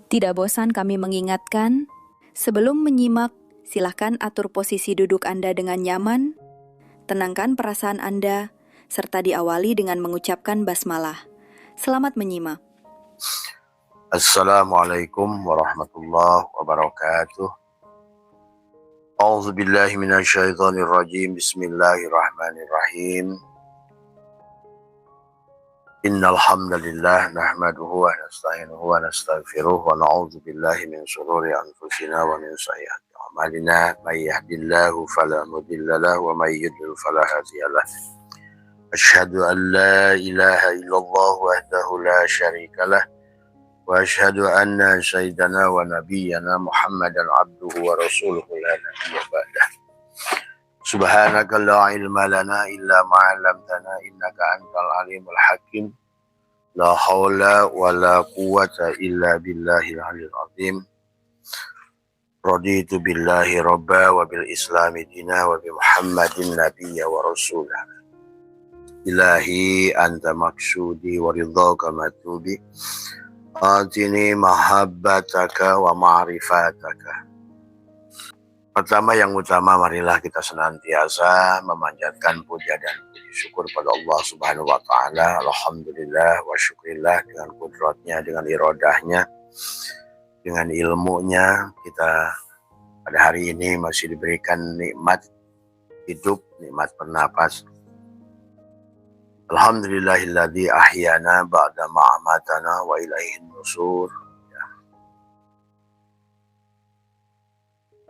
Tidak bosan kami mengingatkan, sebelum menyimak, silakan atur posisi duduk Anda dengan nyaman, tenangkan perasaan Anda, serta diawali dengan mengucapkan basmalah. Selamat menyimak. Assalamualaikum warahmatullahi wabarakatuh. A'udzu billahi minasyaitonir rajim. Bismillahirrahmanirrahim. Innal hamdalillah nahmaduhu wa nasta'inuhu wa nastaghfiruh wa na'udzu billahi min shururi anfusina wa min sayyiati a'malina. May yahdihillahu fala mudilla lahu wa may yudlil fala hadiyalah. Asyhadu an la ilaha illallah wahdahu la syarika lah. Wa asyhadu anna sayyidana wa nabiyyana Muhammadan abduhu wa rasuluhu la nabiyya ba'dah. Subhanaka la ilma lana illa ma 'allamtana innaka antal alimul hakim. La haula wa la quwwata illa billahil aliyyil azim. Raditu billahi rabba wa bil islami dina wa bi Muhammadin nabiyya wa rasulah. Ilahi anta maksudi wa ridhaka matubi. Atini mahabbataka wa ma'rifataka. Pertama yang utama, marilah kita senantiasa memanjatkan puja dan puji syukur pada Allah Subhanahu wa taala. Alhamdulillah wa syukrillah, dengan kudratnya, dengan iradahnya, dengan ilmunya, kita pada hari ini masih diberikan nikmat hidup, nikmat bernapas. Alhamdulillahilladzi ahyana ba'da ma'amatana wa ilaihin nusur.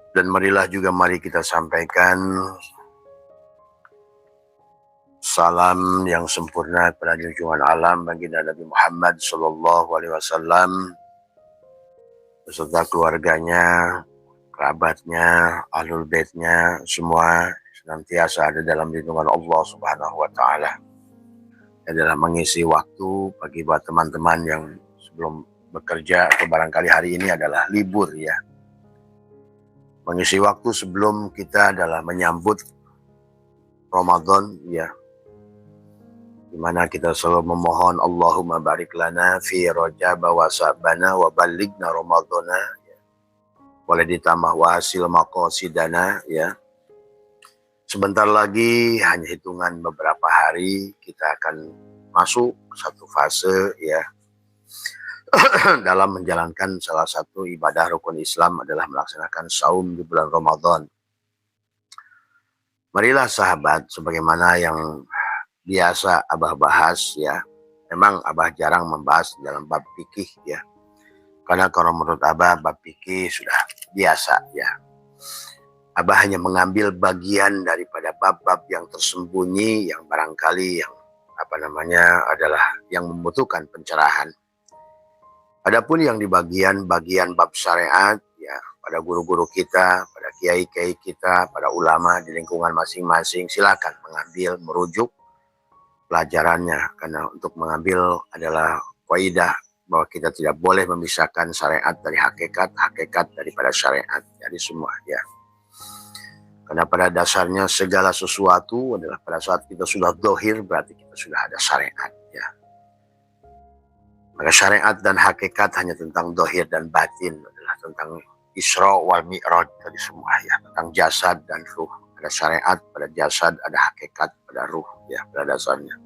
Dan marilah juga mari kita sampaikan salam yang sempurna kepada junjungan alam baginda Nabi Muhammad sallallahu alaihi wasallam beserta keluarganya, kerabatnya, ahlul baitnya, semua senantiasa ada dalam lindungan Allah Subhanahu wa taala. Adalah mengisi waktu bagi buat teman-teman yang sebelum bekerja atau barangkali hari ini adalah libur ya. Mengisi waktu sebelum kita adalah menyambut Ramadan ya. Dimana kita selalu memohon Allahumma barik lana fi Rajab wa Sa'bana wa ballighna Ramadana ya. Boleh ditambah wa hasil maqasidana ya. Sebentar lagi, hanya hitungan beberapa hari, kita akan masuk satu fase ya dalam menjalankan salah satu ibadah rukun Islam adalah melaksanakan saum di bulan Ramadan. Marilah sahabat, sebagaimana yang biasa Abah bahas ya, memang Abah jarang membahas dalam bab fikih ya, karena kalau menurut Abah bab fikih sudah biasa ya. Abah hanya mengambil bagian daripada bab-bab yang tersembunyi, yang barangkali yang adalah yang membutuhkan pencerahan. Adapun yang di bagian bab syariat ya, pada guru-guru kita, pada kiai-kiai kita, pada ulama di lingkungan masing-masing, silakan mengambil, merujuk pelajarannya, karena untuk mengambil adalah kaidah bahwa kita tidak boleh memisahkan syariat dari hakikat, hakikat daripada syariat. Jadi semua ya. Karena pada dasarnya segala sesuatu adalah pada saat kita sudah dohir berarti kita sudah ada syariat ya. Maka syariat dan hakikat hanya tentang dohir dan batin, adalah tentang Isra wal Mi'raj tadi semua ya, tentang jasad dan ruh. Ada syariat pada jasad, ada hakikat pada ruh ya, pada dasarnya.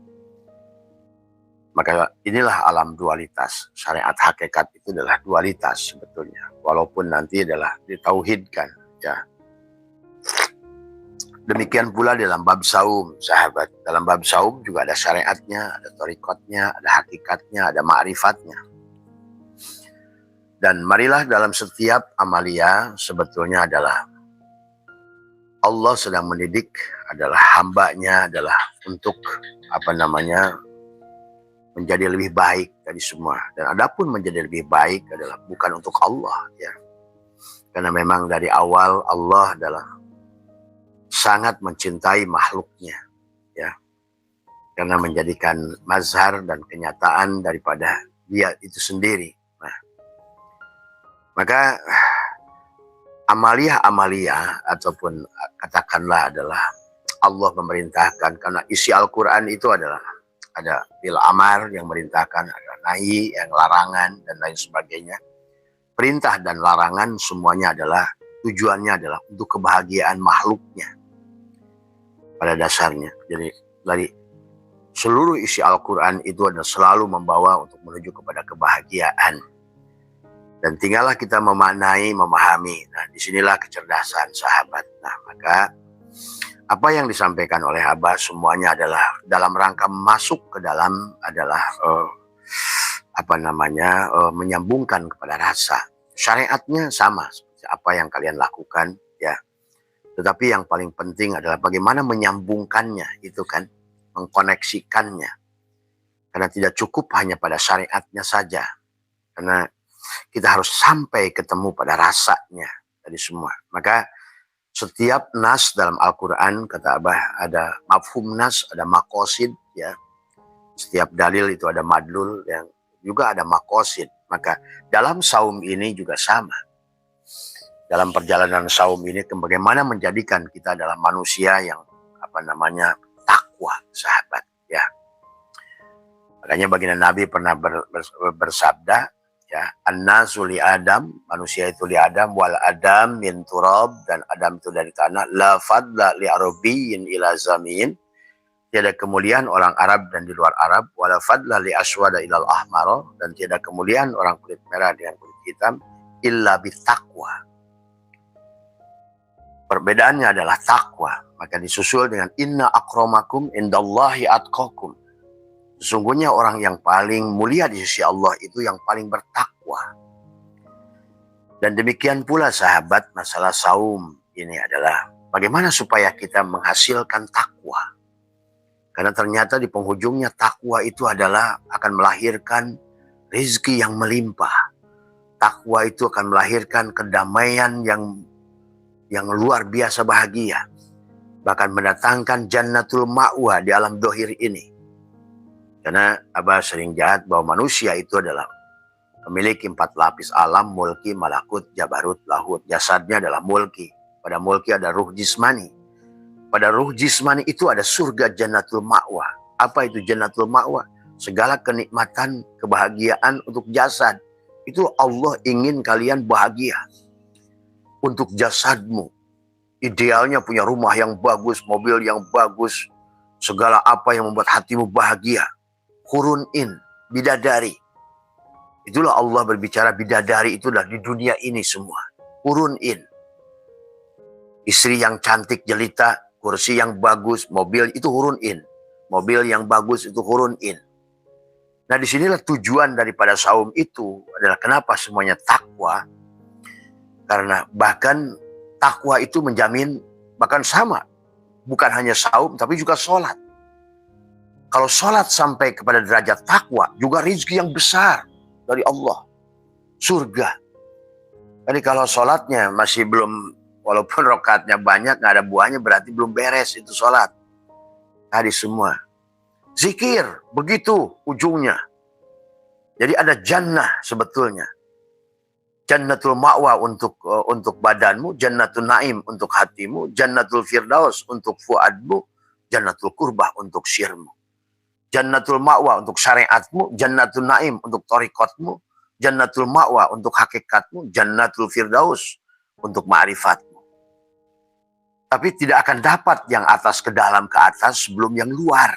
Maka inilah alam dualitas. Syariat hakikat itu adalah dualitas sebetulnya, walaupun nanti adalah ditauhidkan ya. Demikian pula dalam bab saum, sahabat. Dalam bab saum juga ada syariatnya, ada thariqatnya, ada hakikatnya, ada ma'rifatnya. Dan marilah dalam setiap amalia sebetulnya adalah Allah sedang mendidik, adalah hambanya adalah untuk menjadi lebih baik dari semua. Dan adapun menjadi lebih baik adalah bukan untuk Allah ya. Karena memang dari awal Allah adalah sangat mencintai makhluknya ya, karena menjadikan mazhar dan kenyataan daripada dia itu sendiri. Nah, maka amalia ataupun katakanlah adalah Allah memerintahkan, karena isi Al-Quran itu adalah ada bil amar yang merintahkan, ada nahi yang larangan dan lain sebagainya. perintah dan larangan semuanya adalah tujuannya adalah untuk kebahagiaan makhluknya pada dasarnya. Jadi dari seluruh isi Al-Quran itu adalah selalu membawa untuk menuju kepada kebahagiaan. Dan tinggallah kita memaknai, memahami. Nah, disinilah kecerdasan sahabat. Nah, maka apa yang disampaikan oleh Abah semuanya adalah dalam rangka masuk ke dalam adalah menyambungkan kepada rasa. Syariatnya sama seperti apa yang kalian lakukan, ya. Tetapi yang paling penting adalah bagaimana menyambungkannya, itu kan, mengkoneksikannya. Karena tidak cukup hanya pada syariatnya saja. Karena kita harus sampai ketemu pada rasanya dari semua. Maka setiap nas dalam Al-Quran, kata Abah, ada mafhum nas, ada makosid, ya. Setiap dalil itu ada madlul, yang juga ada makosid. Maka dalam saum ini juga sama. Dalam perjalanan saum ini, bagaimana menjadikan kita adalah manusia yang takwa, sahabat, ya. Makanya baginda Nabi pernah bersabda, ya, an-nasu li Adam, manusia itu li Adam, wal Adam min turab, dan Adam itu dari tanah, la fadla li arabiyyin ila zamin, tiada kemuliaan orang Arab dan di luar Arab, wala fadla li aswada ilal ahmar, dan tiada kemuliaan orang kulit merah dengan kulit hitam, illa bitaqwa. Perbedaannya adalah takwa. Maka disusul dengan inna akramakum indallahi atqakum. Sesungguhnya orang yang paling mulia di sisi Allah itu yang paling bertakwa. Dan demikian pula sahabat, masalah saum ini adalah bagaimana supaya kita menghasilkan takwa. Karena ternyata di penghujungnya takwa itu adalah akan melahirkan rezeki yang melimpah. Takwa itu akan melahirkan kedamaian yang luar biasa bahagia. Bahkan mendatangkan jannatul ma'wa di alam dohir ini. Karena Abah sering jahat bahwa manusia itu adalah memiliki 4 lapis alam, mulki, malakut, jabarut, lahut. Jasadnya adalah mulki. Pada mulki ada ruh jismani. Pada ruh jismani itu ada surga jannatul ma'wa. Apa itu jannatul ma'wa? Segala kenikmatan, kebahagiaan untuk jasad. Itu Allah ingin kalian bahagia. Untuk jasadmu. Idealnya punya rumah yang bagus, mobil yang bagus. Segala apa yang membuat hatimu bahagia. Hurun in, bidadari. Itulah Allah berbicara bidadari itulah di dunia ini semua. Hurun in. Istri yang cantik jelita, kursi yang bagus, mobil itu hurun in. Mobil yang bagus itu hurun in. Nah disinilah tujuan daripada saum itu adalah kenapa semuanya takwa. Karena bahkan takwa itu menjamin, bahkan sama. Bukan hanya saum tapi juga sholat. Kalau sholat sampai kepada derajat takwa, juga rezeki yang besar dari Allah. Surga. Jadi kalau sholatnya masih belum, walaupun rakaatnya banyak, nggak ada buahnya, berarti belum beres itu sholat. Tadi semua. Zikir, begitu ujungnya. Jadi ada jannah sebetulnya. Jannatul ma'wa untuk badanmu, jannatul naim untuk hatimu, jannatul firdaus untuk fuadmu, jannatul kurbah untuk syirmu. Jannatul ma'wa untuk syariatmu, jannatul naim untuk torikotmu, jannatul ma'wa untuk hakikatmu, jannatul firdaus untuk ma'rifatmu. Tapi tidak akan dapat yang atas ke dalam ke atas sebelum yang luar.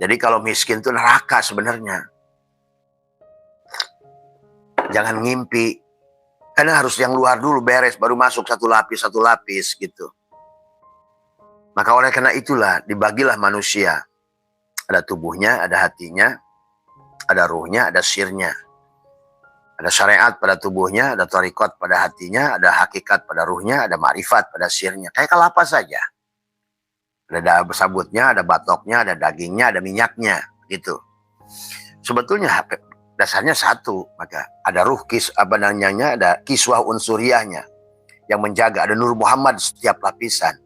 Jadi kalau miskin itu neraka sebenarnya. Jangan ngimpi. Karena harus yang luar dulu beres, baru masuk satu lapis gitu. Maka oleh karena itulah dibagilah manusia. Ada tubuhnya, ada hatinya, ada ruhnya, ada sirnya. Ada syariat pada tubuhnya, ada tarikot pada hatinya, ada hakikat pada ruhnya, ada ma'rifat pada sirnya. Kayak kelapa saja. Ada sabutnya, ada batoknya, ada dagingnya, ada minyaknya. Gitu. Sebetulnya dasarnya satu. Maka ada ruh ada kiswah unsuriahnya. Yang menjaga, ada Nur Muhammad setiap lapisan.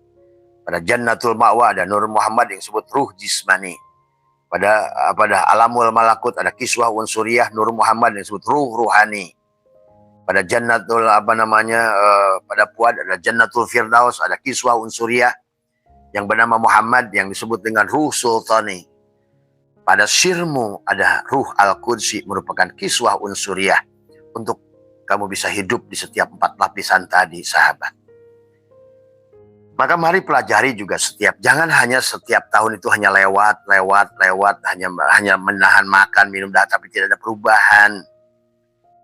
Pada Jannatul Ma'wa ada Nur Muhammad yang disebut ruh jismani. Pada alamul malakut ada kiswah unsuriah Nur Muhammad yang disebut ruh ruhani. Pada jannatul pada puad ada jannatul firdaus ada kiswah unsuriah yang bernama Muhammad yang disebut dengan ruh sultani. Pada sirmu ada ruh al-qudsi merupakan kiswah unsuriah untuk kamu bisa hidup di setiap 4 lapisan tadi, sahabat. Maka mari pelajari juga jangan hanya setiap tahun itu hanya lewat, hanya menahan makan, minum, tapi tidak ada perubahan.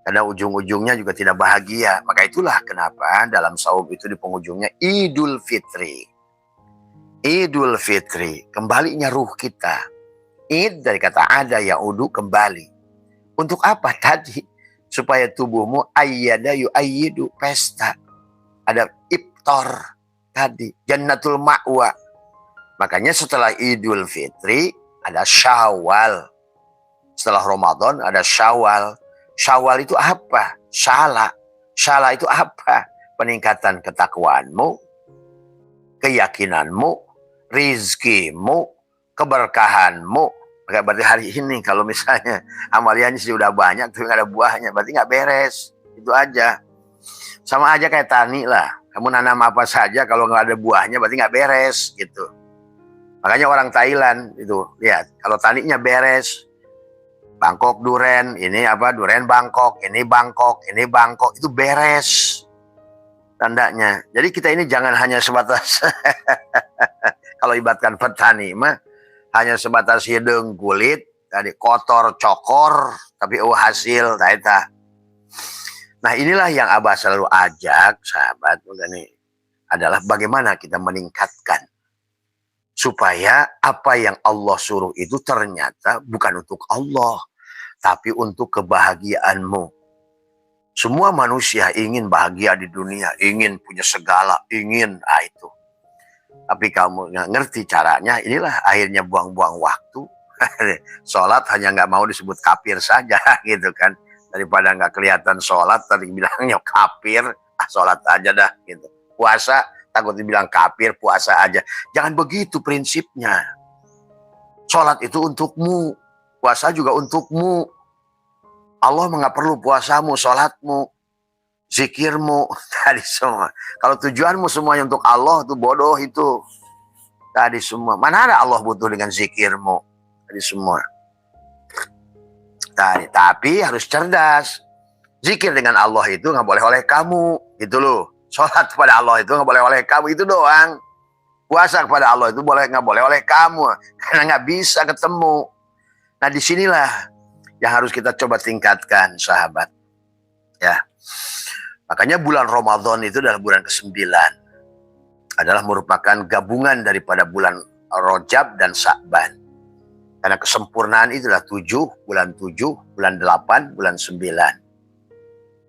Karena ujung-ujungnya juga tidak bahagia. Maka itulah kenapa dalam saum itu di penghujungnya Idul Fitri. Idul Fitri, kembalinya ruh kita. Id dari kata ada ya'udu, kembali. Untuk apa tadi? Supaya tubuhmu ayyada yu'ayyidu, pesta. Ada iftar tadi, jannatul ma'wa. Makanya setelah Idul Fitri ada Syawal. Setelah Ramadan ada Syawal. Syawal itu apa? Syala. Syala itu apa? Peningkatan ketakwaanmu, keyakinanmu, rizkimu, keberkahanmu. Berarti hari ini kalau misalnya amaliannya sudah banyak tapi nggak ada buahnya, berarti nggak beres. Itu aja. Sama aja kayak tani lah. Kamu nanam apa saja kalau nggak ada buahnya berarti nggak beres gitu. Makanya orang Thailand itu lihat kalau taninya beres, Bangkok duren, ini duren Bangkok, ini Bangkok itu beres tandanya. Jadi kita ini jangan hanya sebatas kalau ibaratkan petani mah hanya sebatas hidung kulit tadi kotor cokor tapi hasil taita. Nah inilah yang Abah selalu ajak sahabat ini adalah bagaimana kita meningkatkan supaya apa yang Allah suruh itu ternyata bukan untuk Allah tapi untuk kebahagiaanmu. Semua manusia ingin bahagia di dunia, ingin punya segala, ingin itu. Tapi kamu nggak ngerti caranya, inilah akhirnya buang-buang waktu. Sholat hanya nggak mau disebut kafir saja gitu kan. Daripada nggak kelihatan sholat, tadi bilangnya kafir, sholat aja dah gitu. Puasa, takut dibilang kafir, puasa aja. Jangan begitu prinsipnya. Sholat itu untukmu, puasa juga untukmu. Allah nggak perlu puasamu, sholatmu, zikirmu, tadi semua. Kalau tujuanmu semuanya untuk Allah, itu bodoh itu. Tadi semua. Mana ada Allah butuh dengan zikirmu? Tadi semua. Tapi harus cerdas. Zikir dengan Allah itu nggak boleh oleh kamu. Itu loh. Sholat kepada Allah itu nggak boleh oleh kamu. Itu doang. Puasa kepada Allah itu nggak boleh oleh kamu. Karena nggak bisa ketemu. Nah disinilah yang harus kita coba tingkatkan sahabat. Ya. Makanya bulan Ramadan itu adalah bulan ke-9. Adalah merupakan gabungan daripada bulan Rajab dan Sya'ban. Karena kesempurnaan itu adalah 7, bulan 8, bulan 9. 7,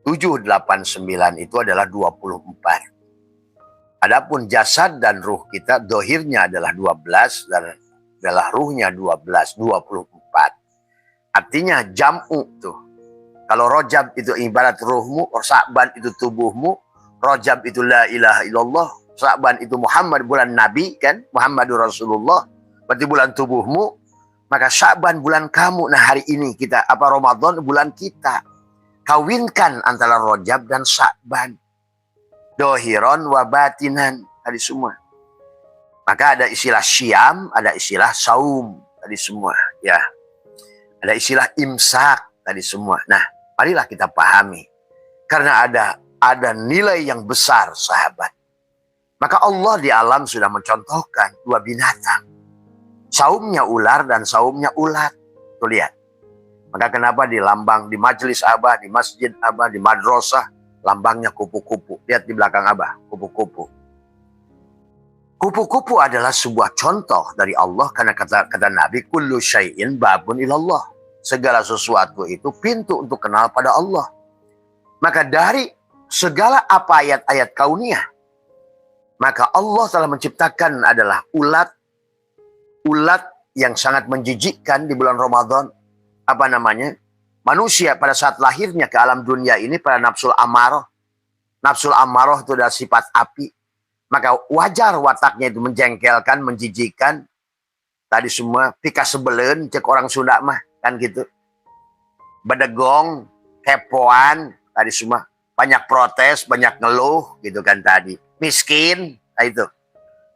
8, 9 itu adalah 24. Adapun jasad dan ruh kita, dohirnya adalah 12 dan adalah ruhnya 12, 24. Artinya jam'u tuh. Kalau Rajab itu ibarat ruhmu, Sya'ban itu tubuhmu, Rajab itu la ilaha illallah, Sya'ban itu Muhammad, bulan Nabi kan, Muhammadur Rasulullah, berarti bulan tubuhmu. Maka Sya'ban bulan kamu. Nah hari ini kita, Ramadan bulan kita. Kawinkan antara Rajab dan Sya'ban. Dohiron wa batinan. Tadi semua. Maka ada istilah syam, ada istilah saum. Tadi semua. Ya. Ada istilah imsak. Tadi semua. Nah marilah kita pahami. Karena ada nilai yang besar sahabat. Maka Allah di alam sudah mencontohkan 2 binatang. Saumnya ular dan saumnya ulat. Tuh lihat. Maka kenapa di lambang, di majelis Abah, di masjid Abah, di madrasah, lambangnya kupu-kupu. Lihat di belakang Abah, kupu-kupu. Kupu-kupu adalah sebuah contoh dari Allah. Karena kata Nabi, kullu syai'in babun ilallah. Segala sesuatu itu pintu untuk kenal pada Allah. Maka dari segala apa ayat-ayat kauniyah, maka Allah telah menciptakan adalah ulat yang sangat menjijikkan di bulan Ramadan. Apa namanya? Manusia pada saat lahirnya ke alam dunia ini pada nafsul amarah. Nafsul amarah itu adalah sifat api. Maka wajar wataknya itu menjengkelkan, menjijikkan. Tadi semua pika sebelen, cek orang Sunda mah. Kan gitu. Bedegong, kepoan, tadi semua. Banyak protes, banyak ngeluh gitu kan tadi. Miskin, nah itu.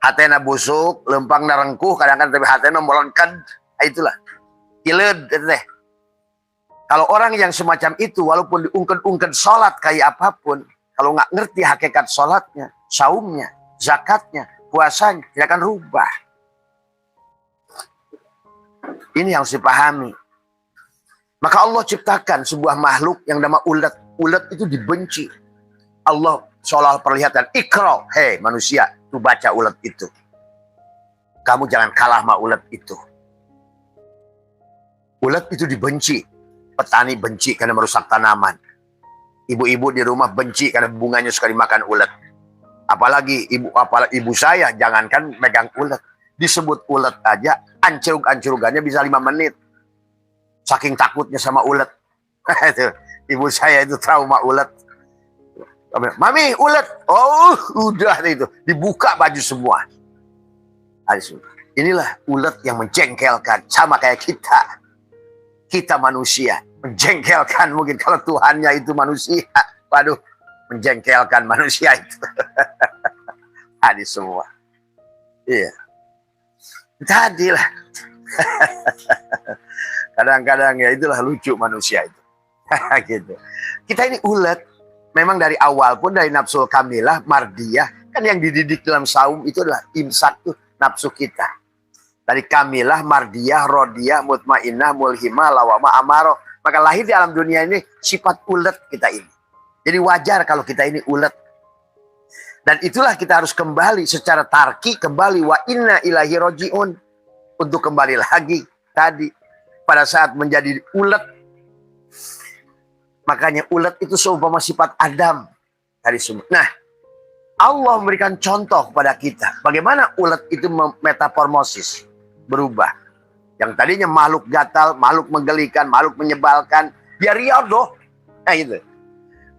Hatena busuk, lempang narengkuh, kadang-kadang tapi hatena molengkan. Itulah. Kiled, itu teh. Kalau orang yang semacam itu, walaupun diungkit-ungkit sholat kayak apapun, kalau nggak ngerti hakikat sholatnya, saumnya, zakatnya, puasanya, tidak akan rubah. Ini yang harus dipahami. Maka Allah ciptakan sebuah makhluk yang nama ulet. Ulet itu dibenci. Allah seolah perlihatkan, ikra, hei manusia, tuh baca ulet itu. Kamu jangan kalah sama ulet itu. Ulet itu dibenci. Petani benci karena merusak tanaman. Ibu-ibu di rumah benci karena bunganya suka dimakan ulet. Apalagi ibu saya, jangankan megang ulet. Disebut ulet aja, ancurug-ancurugannya bisa 5 menit. Saking takutnya sama ulet. Ibu saya itu trauma ulet. Mami, ulet. Oh, udah itu. Dibuka baju semua. Inilah ulet yang menjengkelkan. Sama kayak kita. Kita manusia. Menjengkelkan mungkin kalau Tuhannya itu manusia. Waduh, menjengkelkan manusia itu. Hadis semua. Iya. Tadilah. Kadang-kadang ya itulah lucu manusia itu. Gitu. Kita ini ulet. Memang dari awal pun dari nafsul kamilah, mardiyah. Kan yang dididik dalam saum itu adalah imsak tuh nafsu kita. Dari kamilah, mardiyah, rodiyah, mutmainnah, mulhimah, lawamah, amaroh. Maka lahir di alam dunia ini sifat ulet kita ini. Jadi wajar kalau kita ini ulet. Dan itulah kita harus kembali secara tarki, kembali wa inna ilahi roji'un. Untuk kembali lagi tadi. Pada saat menjadi ulet. Makanya ulet itu seumpama sifat Adam. Dari semua. Nah, Allah memberikan contoh kepada kita. Bagaimana ulet itu metaformosis. Berubah. Yang tadinya makhluk gatal, makhluk menggelikan, makhluk menyebalkan, dia riado. Nah gitu.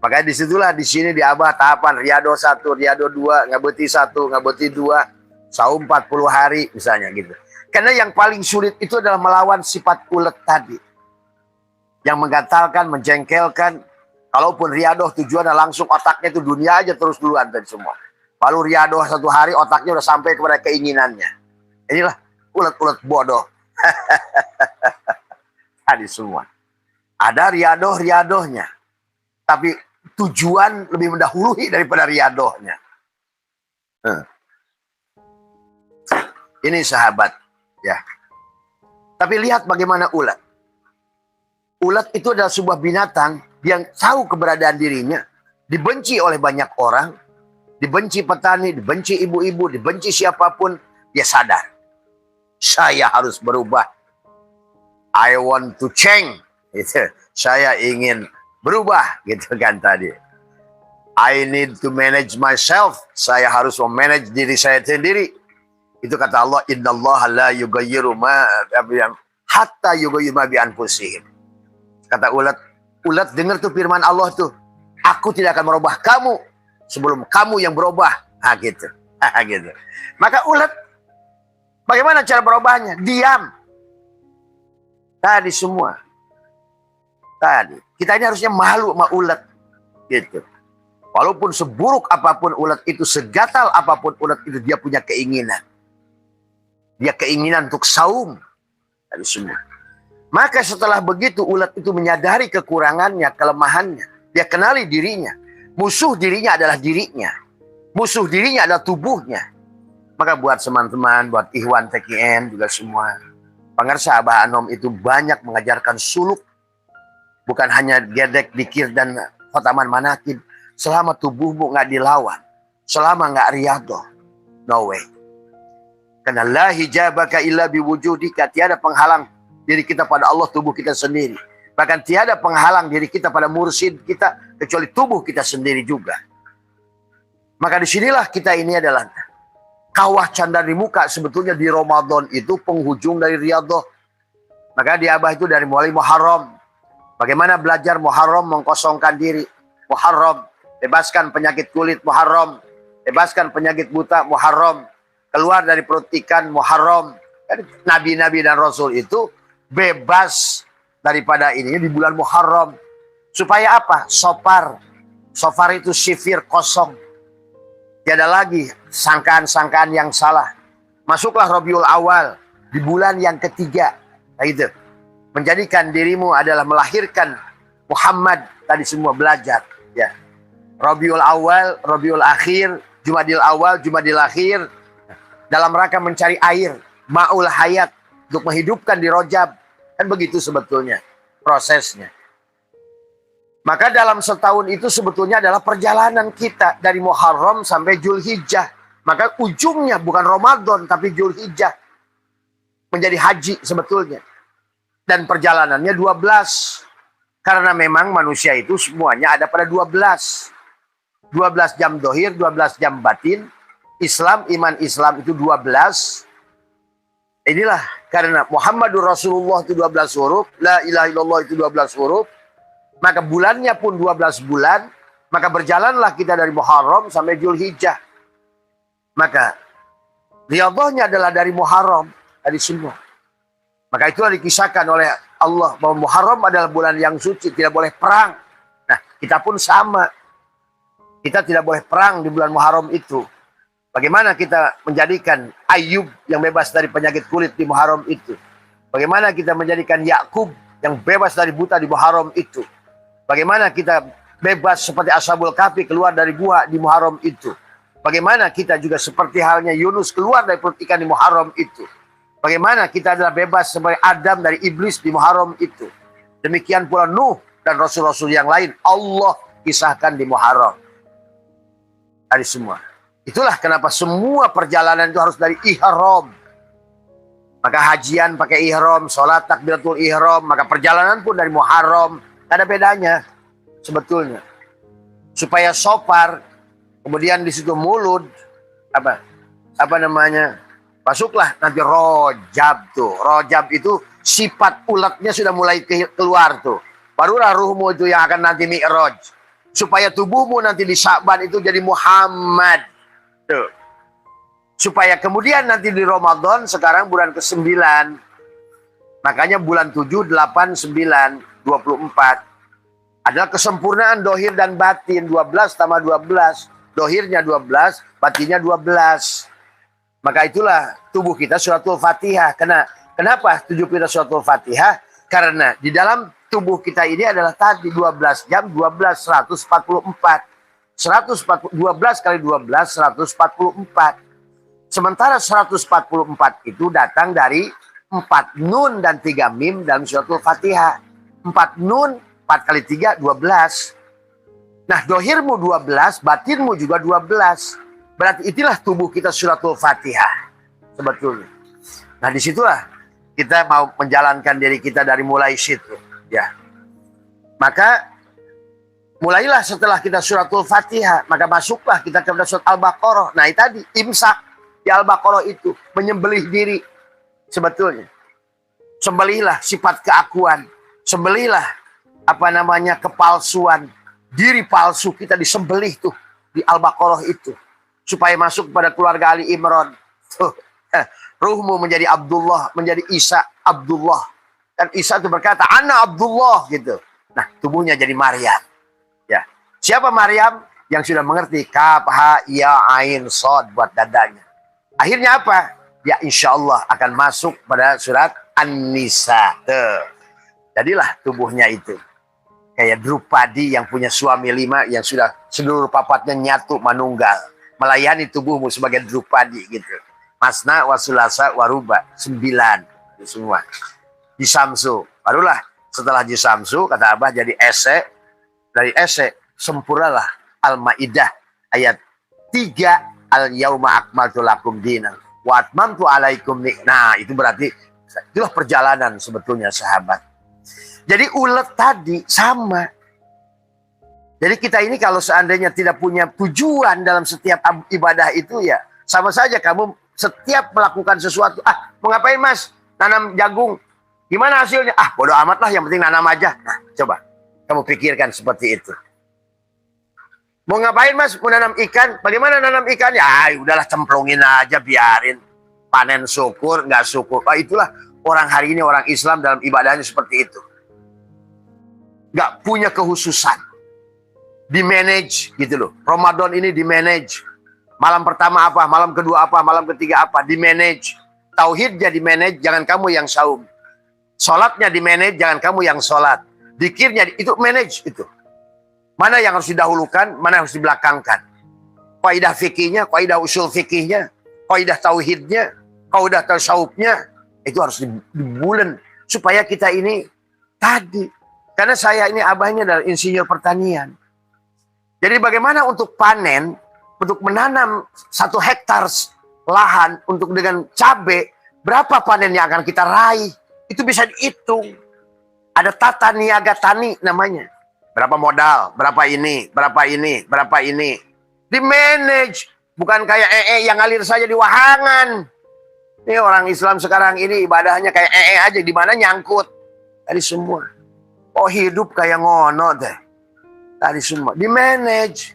Makanya disitulah di sini di Abah tahapan riado 1, riado 2, ngabeti 1, ngabeti 2, saum 40 hari misalnya gitu. Karena yang paling sulit itu adalah melawan sifat ulet tadi. Yang menggatalkan, menjengkelkan. Kalaupun riado tujuannya langsung otaknya itu dunia aja terus duluan dari semua. Lalu riado 1 hari otaknya udah sampai kepada keinginannya. Inilah ulet-ulet bodoh. Tadi semua. Ada riadoh-riadohnya. Tapi tujuan lebih mendahului daripada riadohnya. Ini sahabat. Ya. Tapi lihat bagaimana ulat. Ulat itu adalah sebuah binatang yang tahu keberadaan dirinya. Dibenci oleh banyak orang. Dibenci petani, dibenci ibu-ibu, dibenci siapapun. Dia sadar. Saya harus berubah. I want to change. Gitu. Saya ingin berubah. Gitu kan tadi. I need to manage myself. Saya harus memanage diri saya sendiri. Itu kata Allah. Innallaha la yughayyiru ma hatta yughayyiru ma bi anfusihim. Kata ulat. Ulat dengar tuh firman Allah tuh. Aku tidak akan merubah kamu sebelum kamu yang berubah. Nah gitu. Gitu. Maka ulat. Bagaimana cara berubahnya? Diam. Tadi semua. Tadi. Kita ini harusnya malu sama ulat. Gitu. Walaupun seburuk apapun ulat itu, segatal apapun ulat itu, dia punya keinginan. Dia keinginan untuk saum. Tadi semua. Maka setelah begitu ulat itu menyadari kekurangannya, kelemahannya. Dia kenali dirinya. Musuh dirinya adalah dirinya. Musuh dirinya adalah tubuhnya. Maka buat teman-teman, buat Ikhwan TKN juga semua. Pengarsa Abah Anom itu banyak mengajarkan suluk. Bukan hanya gedek, dikir, dan khotaman manakib. Selama tubuhmu nggak dilawan. Selama nggak riadoh. No way. Karena la hijabaka illa biwujudika. Tiada penghalang diri kita pada Allah, tubuh kita sendiri. Bahkan tiada penghalang diri kita pada mursyid kita. Kecuali tubuh kita sendiri juga. Maka disinilah kita ini adalah kawah canda di muka. Sebetulnya di Ramadan itu penghujung dari riyadhah. Maka di Abah itu dari mulai Muharram. Bagaimana belajar Muharram mengkosongkan diri. Muharram. Bebaskan penyakit kulit Muharram. Bebaskan penyakit buta Muharram. Keluar dari perut ikan Muharram. Nabi-nabi dan Rasul itu bebas daripada ini di bulan Muharram. Supaya apa? Sopar. Sopar itu sifir kosong. Tiada lagi sangkaan-sangkaan yang salah. Masuklah Rabiul Awal di bulan yang ketiga. Nah, gitu. menjadikan dirimu adalah melahirkan Muhammad, tadi semua belajar ya. Rabiul Awal, Rabiul Akhir, Jumadil Awal, Jumadil Akhir, dalam rangka mencari air, ma'ul hayat, untuk menghidupkan di Rajab. Kan begitu sebetulnya prosesnya. Maka dalam setahun itu sebetulnya adalah perjalanan kita dari Muharram sampai Zulhijjah. Maka ujungnya bukan Ramadan tapi Zulhijjah. Menjadi haji sebetulnya. Dan perjalanannya 12. Karena memang manusia itu semuanya ada pada 12. 12 jam dohir, 12 jam batin. Islam, iman Islam itu 12. Inilah karena Muhammadur Rasulullah itu 12 huruf. La ilaha illallah itu 12 huruf. Maka bulannya pun 12 bulan. Maka berjalanlah kita dari Muharram sampai Zulhijjah. Maka riyadhahnya adalah dari Muharram. Dari semua. Maka itulah dikisahkan oleh Allah bahwa Muharram adalah bulan yang suci, tidak boleh perang. Nah, kita pun sama. Kita tidak boleh perang di bulan Muharram itu. Bagaimana kita menjadikan Ayub yang bebas dari penyakit kulit di Muharram itu? Bagaimana kita menjadikan Yakub yang bebas dari buta di Muharram itu? Bagaimana kita bebas seperti Ashabul Kahfi keluar dari gua di Muharram itu? Bagaimana kita juga seperti halnya Yunus keluar dari perut ikan di Muharram itu? Bagaimana kita adalah bebas sebagai Adam dari iblis di Muharram itu. Demikian pula Nuh dan Rasul-Rasul yang lain. Allah kisahkan di Muharram. Dari semua. Itulah kenapa semua perjalanan itu harus dari ihram. Maka hajian pakai ihram, sholat takbiratul ihram. Maka perjalanan pun dari Muharram. Tidak ada bedanya sebetulnya. Supaya sopar, kemudian di situ mulud, apa namanya? Masuklah nanti Rajab tuh. Rajab itu sifat ulatnya sudah mulai keluar tuh. Barulah ruhmu itu yang akan nanti mi'raj. Supaya tubuhmu nanti di Sya'ban itu jadi Muhammad. Tuh. Supaya kemudian nanti di Ramadan sekarang bulan ke-9. Makanya bulan 7, 8, 9, 24. Adalah kesempurnaan dohir dan batin. 12 tambah 12. Dohirnya 12, batinnya 12. Maka itulah tubuh kita suratul Fatihah. Kenapa tubuh kita suratul Fatihah? Karena di dalam tubuh kita ini adalah tadi 12 jam, 12, 144. 12 kali 12, 144. Sementara 144 itu datang dari 4 nun dan 3 mim dalam suratul Fatihah. 4 nun, 4 kali 3, 12. Nah, dohirmu 12, batinmu juga 12. Berarti itulah tubuh kita suratul Fatihah. Sebetulnya. Nah, disitulah kita mau menjalankan diri kita dari mulai situ. Ya. Maka, mulailah setelah kita suratul Fatihah. Maka masuklah kita kepada surat Al-Baqarah. Nah, itu tadi, imsak di Al-Baqarah itu. Menyembelih diri. Sebetulnya. Sembelihlah sifat keakuan. Sembelihlah kepalsuan. Diri palsu kita disembelih tuh. Di Al-Baqarah itu. Supaya masuk pada keluarga Ali Imran. Ruhmu menjadi Abdullah, menjadi Isa Abdullah. Dan Isa itu berkata, Ana Abdullah gitu. Nah, tubuhnya jadi Maryam. Ya. Siapa Maryam? Yang sudah mengerti kaf, ha, ya, ain, sod buat dadanya. Akhirnya apa? Ya insya Allah akan masuk pada surat An-Nisa. Jadilah tubuhnya itu. Kayak Drupadi yang punya suami 5 yang sudah seluruh papatnya nyatu manunggal. Melayani tubuhmu sebagai Drupadi gitu. Masna, wasulasa, waruba. 9. Itu semua. Di Samsu. Barulah setelah di Samsu, kata Abah jadi ese. Dari ese, sempurnalah Al-Ma'idah. Ayat 3. Al-Yawma akmaltu lakum dinang. Wa atmamtu alaikum nik. Nah, itu berarti, itulah perjalanan sebetulnya sahabat. Jadi ulet tadi sama. Jadi kita ini kalau seandainya tidak punya tujuan dalam setiap ibadah itu ya sama saja kamu setiap melakukan sesuatu. Ah, mau ngapain mas? Nanam jagung. Gimana hasilnya? Ah, bodo amat lah yang penting nanam aja. Nah, coba kamu pikirkan seperti itu. Mau ngapain mas? Mau nanam ikan. Bagaimana nanam ikan? Ya udahlah cemplungin aja biarin. Panen syukur, nggak syukur. Ah, itulah orang hari ini orang Islam dalam ibadahnya seperti itu. Nggak punya kehususan. Di-manage gitu loh. Ramadan ini di-manage. Malam pertama apa, malam kedua apa, malam ketiga apa, di-manage. Tauhid jadi manage, jangan kamu yang saum. Sholatnya di manage, jangan kamu yang sholat. Dikirnya itu manage itu. Mana yang harus didahulukan, mana yang harus dibelakangkan. Kaidah fikihnya, kaidah usul fikihnya, kaidah tauhidnya, kaidah tasawufnya, itu harus dibulen supaya kita ini tadi. Karena saya ini abahnya adalah insinyur pertanian. Jadi bagaimana untuk panen, untuk menanam 1 hektar lahan untuk dengan cabai, berapa panen yang akan kita raih? Itu bisa dihitung. Ada tata niaga tani namanya. Berapa modal, berapa ini, berapa ini, berapa ini. Di manage. Bukan kayak yang ngalir saja di wahangan. Ini orang Islam sekarang ini ibadahnya kayak aja. Di mana nyangkut. Tadi semua. Oh hidup kayak ngono deh. Tadi semua. Di manage.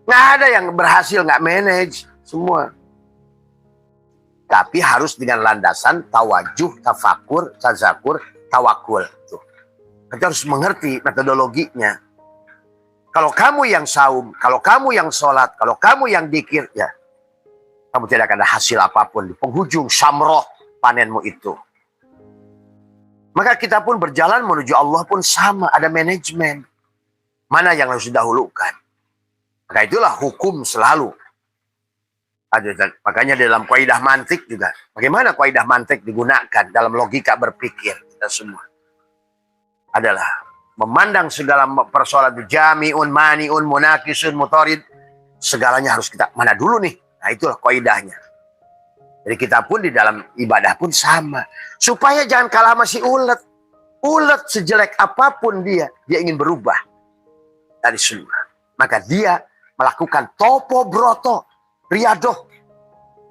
Nggak ada yang berhasil nggak manage. Semua. Tapi harus dengan landasan tawajuh, tafakur, tazakur, tawakul. Tuh. Kita harus mengerti metodologinya. Kalau kamu yang saum, kalau kamu yang sholat, kalau kamu yang dikir, ya kamu tidak akan ada hasil apapun di penghujung samroh panenmu itu. Maka kita pun berjalan menuju Allah pun sama, ada manajemen. Mana yang harus didahulukan. Maka itulah hukum selalu. Makanya dalam kaidah mantik juga. Bagaimana kaidah mantik digunakan dalam logika berpikir kita semua. Adalah memandang segala persoalan itu jami'un, mani'un, munakisun, mutarid. Segalanya harus kita mana dulu nih. Nah itulah kaidahnya. Jadi kita pun di dalam ibadah pun sama. Supaya jangan kalah sama si ulet. Ulet sejelek apapun dia ingin berubah. Dari semua. Maka dia melakukan topo broto. Riadoh.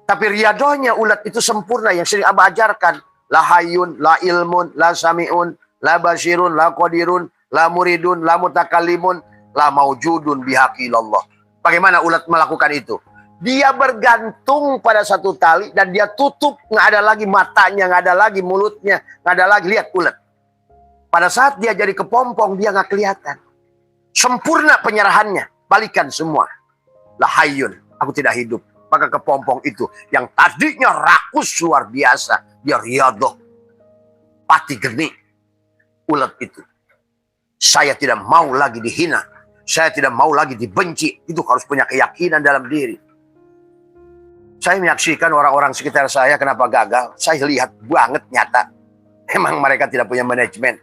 Tapi riadohnya ulat itu sempurna yang sering Abah ajarkan. La hayyun, la ilmun, la sami'un, la basirun, la qadirun, la muridun, la mutakalimun, la maujudun bihaqilallah. Bagaimana ulat melakukan itu? Dia bergantung pada satu tali dan dia tutup. Nggak ada lagi matanya, nggak ada lagi mulutnya, nggak ada lagi. Lihat ulat. Pada saat dia jadi kepompong, dia nggak kelihatan. Sempurna penyerahannya. Balikan semua. La hayyun. Aku tidak hidup. Maka kepompong itu yang tadinya rakus luar biasa. Dia riadoh. Pati geni. Ulat itu. Saya tidak mau lagi dihina. Saya tidak mau lagi dibenci. Itu harus punya keyakinan dalam diri. Saya menyaksikan orang-orang sekitar saya kenapa gagal. Saya lihat banget nyata. Emang mereka tidak punya manajemen.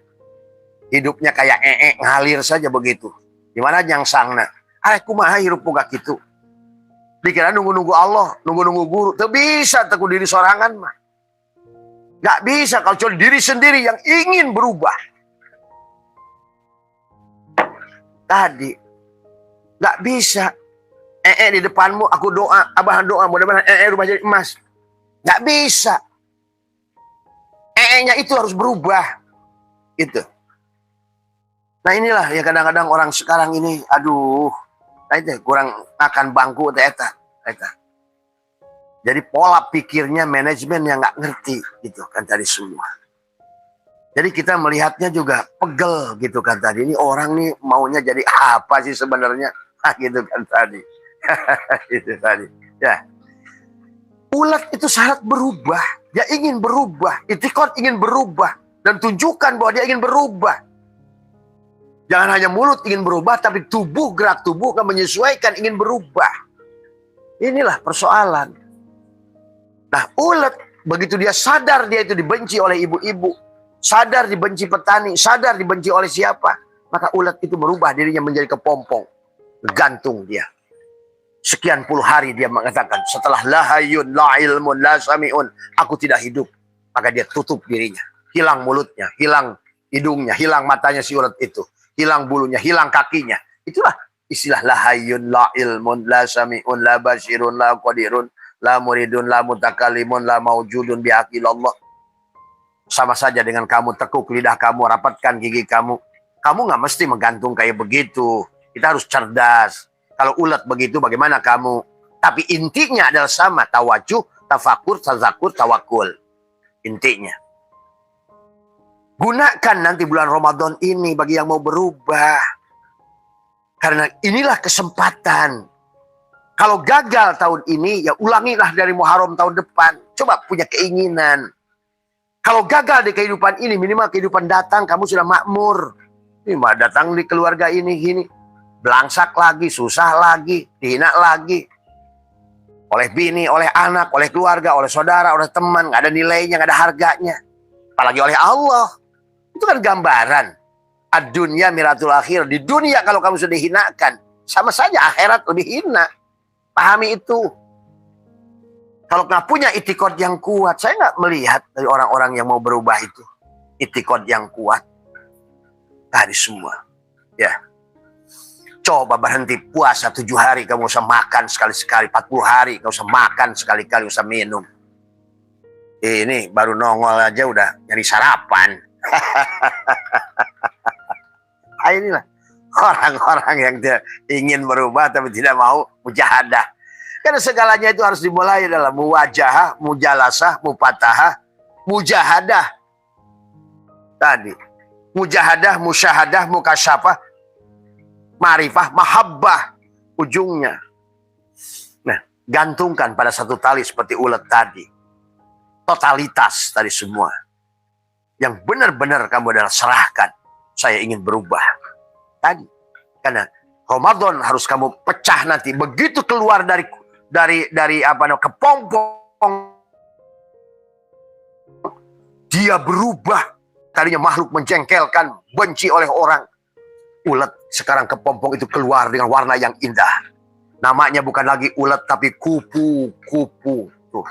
Hidupnya kayak ngalir saja begitu. Dimana yang sangna. Aku mah hirup buka gitu. Dikira nunggu-nunggu Allah, nunggu-nunggu guru. Tidak bisa teku diri sorangan mah. Gak bisa kalau cuma diri sendiri yang ingin berubah. Tadi. Gak bisa. Di depanmu aku doa, abahan doa. Mudah-mudahan rumah jadi emas. Gak bisa. nya itu harus berubah. Itu. Nah inilah ya kadang-kadang orang sekarang ini, aduh. Nah itu kurang makan bangku eta. Jadi pola pikirnya manajemen yang nggak ngerti gitu kan tadi semua. Jadi kita melihatnya juga pegel gitu kan tadi. Ini orang nih maunya jadi apa sih sebenarnya? Gitu kan tadi. Itu tadi. Ya. Ulat itu syarat berubah. Dia ingin berubah. Itikad ingin berubah dan tunjukkan bahwa dia ingin berubah. Jangan hanya mulut ingin berubah, tapi tubuh, gerak tubuh akan menyesuaikan ingin berubah. Inilah persoalan. Nah, ulet, begitu dia sadar dia itu dibenci oleh ibu-ibu, sadar dibenci petani, sadar dibenci oleh siapa, maka ulet itu berubah dirinya menjadi kepompong. Gantung dia. Sekian puluh hari dia mengatakan, setelah la hayyun, la ilmun, la sami'un, aku tidak hidup. Maka dia tutup dirinya. Hilang mulutnya, hilang hidungnya, hilang matanya si ulet itu. Hilang bulunya, hilang kakinya. Itulah istilah la hayyun, la ilmun, la sami'un, la basirun, la qadirun, la muridun, la mutakalimun, la maujudun bihaqilallah. Sama saja dengan kamu tekuk lidah kamu, rapatkan gigi kamu. Kamu nggak mesti menggantung kayak begitu. Kita harus cerdas. Kalau ulat begitu bagaimana kamu? Tapi intinya adalah sama. Tawajuh, tafakur, tazakur, tawakul. Intinya. Gunakan nanti bulan Ramadan ini bagi yang mau berubah. Karena inilah kesempatan. Kalau gagal tahun ini, ya ulangilah dari Muharram tahun depan. Coba punya keinginan. Kalau gagal di kehidupan ini, minimal kehidupan datang kamu sudah makmur. Ini mah datang di keluarga ini gini, belangsak lagi, susah lagi, dihina lagi. Oleh bini, oleh anak, oleh keluarga, oleh saudara, oleh teman, nggak ada nilainya, nggak ada harganya. Apalagi oleh Allah. Itu kan gambaran. Ad-dunya miratul akhir. Di dunia kalau kamu sudah dihinakan, sama saja akhirat lebih hina. Pahami itu. Kalau nggak punya itikad yang kuat, saya nggak melihat dari orang-orang yang mau berubah itu itikad yang kuat. Tadi semua, ya. Coba berhenti puasa 7 hari, kamu usah makan sekali-sekali. 40 hari, kamu usah makan sekali-kali, usah minum. Ini baru nongol aja udah nyari sarapan. Inilah orang-orang yang ingin berubah tapi tidak mau mujahadah. Karena segalanya itu harus dimulai dalam muwajahah, mujalasah, mupatahah, mujahadah. Tadi. Mujahadah, musyahadah, mukasyafah, ma'rifah, mahabbah. Ujungnya. Nah, gantungkan pada satu tali seperti ulet tadi. Totalitas tadi semua. Yang benar-benar kamu adalah serahkan. Saya ingin berubah. Tadi. Karena Ramadan harus kamu pecah nanti. Begitu keluar dari kepompong, dia berubah. Tadinya makhluk menjengkelkan, benci oleh orang. Ulet sekarang kepompong itu keluar dengan warna yang indah. Namanya bukan lagi ulet tapi kupu-kupu. Tuh.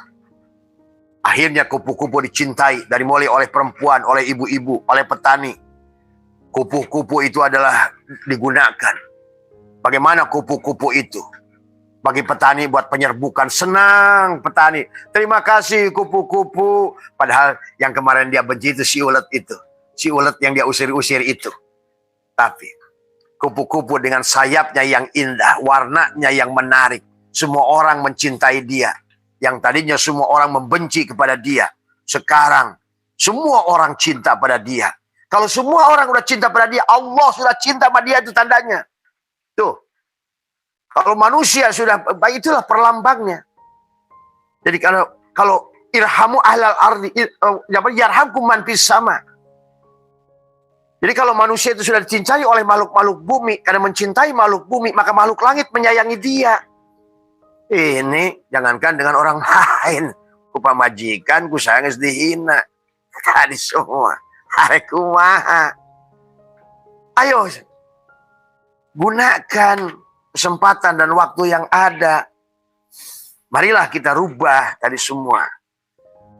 Akhirnya kupu-kupu dicintai dari mulai oleh perempuan, oleh ibu-ibu, oleh petani. Kupu-kupu itu adalah digunakan. Bagaimana kupu-kupu itu? Bagi petani buat penyerbukan, senang petani. Terima kasih kupu-kupu. Padahal yang kemarin dia benci itu si ulet itu. Si ulet yang dia usir-usir itu. Tapi kupu-kupu dengan sayapnya yang indah, warnanya yang menarik. Semua orang mencintai dia. Yang tadinya semua orang membenci kepada dia. Sekarang semua orang cinta pada dia. Kalau semua orang udah cinta pada dia, Allah sudah cinta pada dia, itu tandanya. Tuh. Kalau manusia sudah, itulah perlambangnya. Jadi kalau irhamu ahlal ardi, yarhamkum man fis sama. Jadi kalau manusia itu sudah dicintai oleh makhluk-makhluk bumi, karena mencintai makhluk bumi, maka makhluk langit menyayangi dia. Ini jangankan dengan orang lain, ku pamajikan, ku sayang dihina. Tadi semua, harekumaha. Ayo, gunakan kesempatan dan waktu yang ada. Marilah kita rubah tadi semua.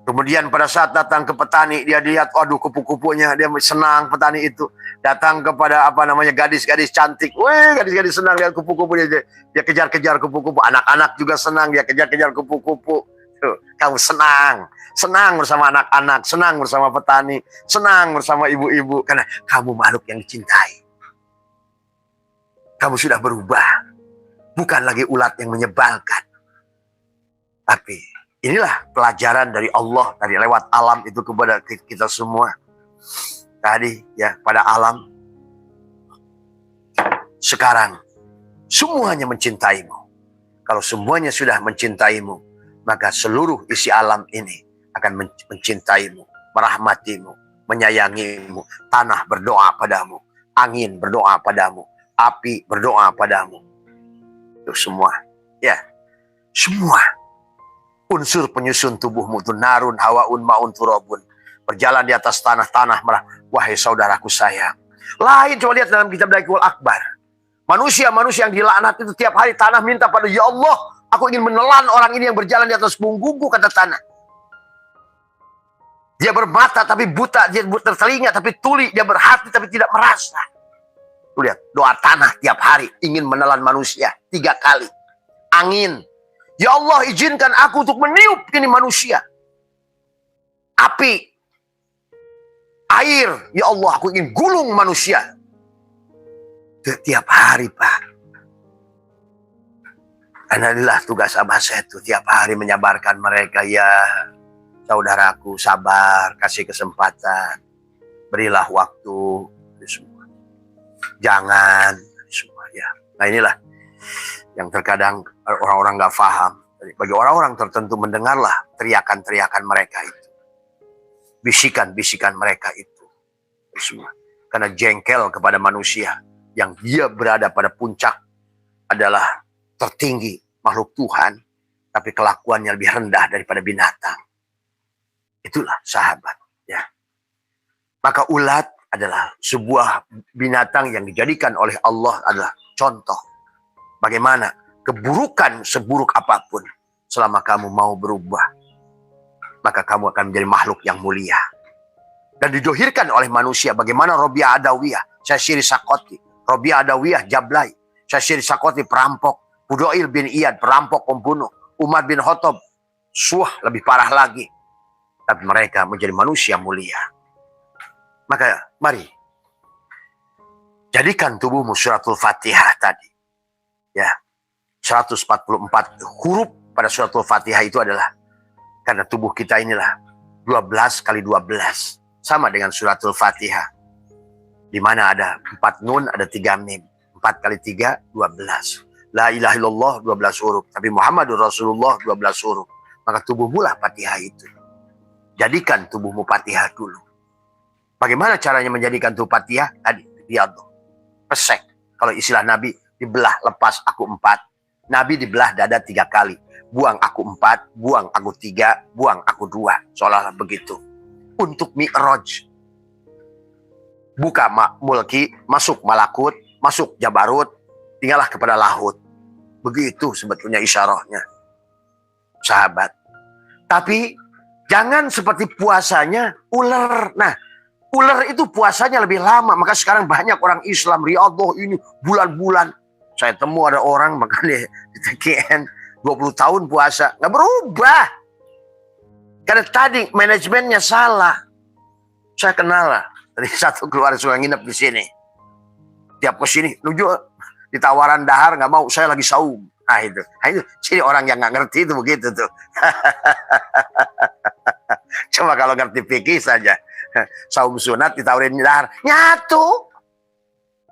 Kemudian pada saat datang ke petani, dia lihat, waduh kupu-kupunya, dia senang petani itu. Datang kepada gadis-gadis cantik. Wih, gadis-gadis senang lihat kupu-kupu, dia kejar-kejar kupu-kupu. Anak-anak juga senang, dia kejar-kejar kupu-kupu. Tuh, kamu senang bersama anak-anak, senang bersama petani, senang bersama ibu-ibu. Karena kamu makhluk yang dicintai. Kamu sudah berubah. Bukan lagi ulat yang menyebalkan. Tapi inilah pelajaran dari Allah, dari lewat alam itu kepada kita semua. Tadi ya pada alam. Sekarang semuanya mencintaimu. Kalau semuanya sudah mencintaimu, maka seluruh isi alam ini akan mencintaimu, merahmatimu, menyayangimu. Tanah berdoa padamu, angin berdoa padamu, api berdoa padamu. Itu semua, ya, semua unsur penyusun tubuhmu itu narun, hawaun, maun, turabun. Berjalan di atas tanah-tanah merah. Wahai saudaraku sayang. Lain coba lihat dalam kitab Daikul Akbar. Manusia-manusia yang dilaknat itu tiap hari tanah minta pada, ya Allah, aku ingin menelan orang ini yang berjalan di atas punggungku, kata tanah. Dia bermata tapi buta, dia bertelinga tapi tuli, dia berhati tapi tidak merasa. Lihat, doa tanah tiap hari ingin menelan manusia 3 kali. Angin, ya Allah izinkan aku untuk meniup ini manusia. Api, air, ya Allah aku ingin gulung manusia. Tiap hari Pak. Inilah tugas Abah saya itu, tiap hari menyabarkan mereka, ya saudaraku sabar, kasih kesempatan, berilah waktu, semua. Jangan semua ya. Nah inilah yang terkadang orang-orang nggak paham. Bagi orang-orang tertentu mendengarlah teriakan-teriakan mereka itu. bisikan-bisikan mereka itu. Semua. Karena jengkel kepada manusia yang dia berada pada puncak adalah tertinggi makhluk Tuhan, tapi kelakuannya lebih rendah daripada binatang. Itulah sahabat. Ya. Maka ulat adalah sebuah binatang yang dijadikan oleh Allah adalah contoh bagaimana keburukan seburuk apapun, selama kamu mau berubah, maka kamu akan menjadi makhluk yang mulia. Dan didohirkan oleh manusia bagaimana Robiah Adawiyah, Syashiri Sakoti, Robiah Adawiyah Jablai, Syashiri Sakoti perampok, Fudail bin Iyad perampok pembunuh, Umar bin Khattab lebih parah lagi. Tapi mereka menjadi manusia mulia. Maka mari jadikan tubuhmu suratul Fatihah tadi. Ya. 144 huruf pada suratul Fatihah itu adalah karena tubuh kita inilah 12 kali 12 sama dengan suratul Fatihah. Di mana ada 4 nun, ada 3 mim. 4 kali 3, 12. La ilaha illallah 12 huruf. Tapi Muhammadur Rasulullah 12 huruf. Maka tubuhmu lah Fatihah itu. Jadikan tubuhmu Fatihah dulu. Bagaimana caranya menjadikan tubuh Fatihah? Tadi, riyadhah. Pesek. Kalau istilah Nabi, dibelah lepas aku 4. Nabi dibelah dada 3 kali. Buang aku 4, buang aku 3, buang aku 2. Seolah-olah begitu. Untuk Mi'raj. Buka mulki, masuk malakut, masuk jabarut, tinggallah kepada lahut. Begitu sebetulnya isyarahnya. Sahabat. Tapi jangan seperti puasanya ular. Nah, ular itu puasanya lebih lama. Maka sekarang banyak orang Islam riyadhah ini bulan-bulan. Saya temu ada orang makanya di TKN 20 tahun puasa. Nggak berubah. Karena tadi manajemennya salah. Saya kenal lah. Dari satu keluarga suka nginep di sini. Tiap ke sini, nuju ditawaran dahar nggak mau. Saya lagi saum. Nah itu. Sini orang yang nggak ngerti itu begitu tuh. Cuma kalau ngerti fikih saja. Saum sunat ditawarin dahar. Nyatu.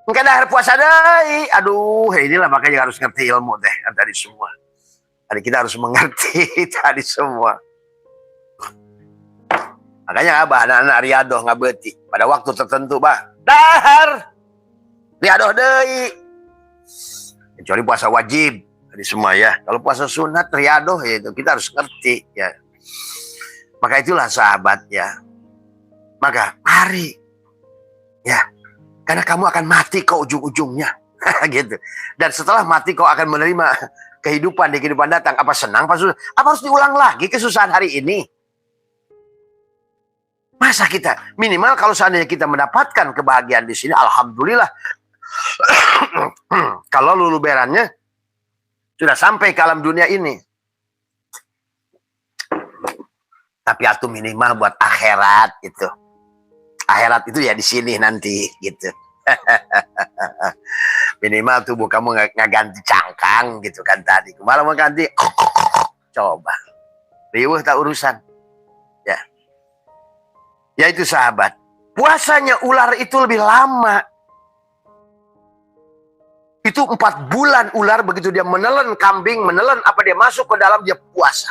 Enggak dahar puasa deh. Aduh, inilah makanya harus ngerti ilmu deh. Tadi semua. Tadi kita harus mengerti tadi semua. Makanya abah anak-anak riyadhah nggak beti. Pada waktu tertentu bah. Dahar. Riyadhah deh. Kecuali puasa wajib. Tadi semua ya. Kalau puasa sunat riyadhah ya itu kita harus ngerti ya. Maka itulah sahabat ya. Maka mari. Ya. Karena kamu akan mati ke ujung-ujungnya. Gitu. Dan setelah mati kau akan menerima kehidupan di kehidupan datang. Apa senang? Apa harus diulang lagi kesusahan hari ini? Masa kita minimal kalau seandainya kita mendapatkan kebahagiaan di sini, alhamdulillah. Kalau luluberannya sudah sampai ke alam dunia ini. Tapi itu minimal buat akhirat gitu. Akhirat itu ya di sini nanti gitu. Minimal tubuh kamu nggak ganti cangkang gitu kan tadi. Kemarin mau ganti, coba. Riweuh tak urusan. Ya. Ya itu sahabat. Puasanya ular itu lebih lama. Itu 4 bulan ular begitu dia menelan kambing, menelan apa dia masuk ke dalam dia puasa.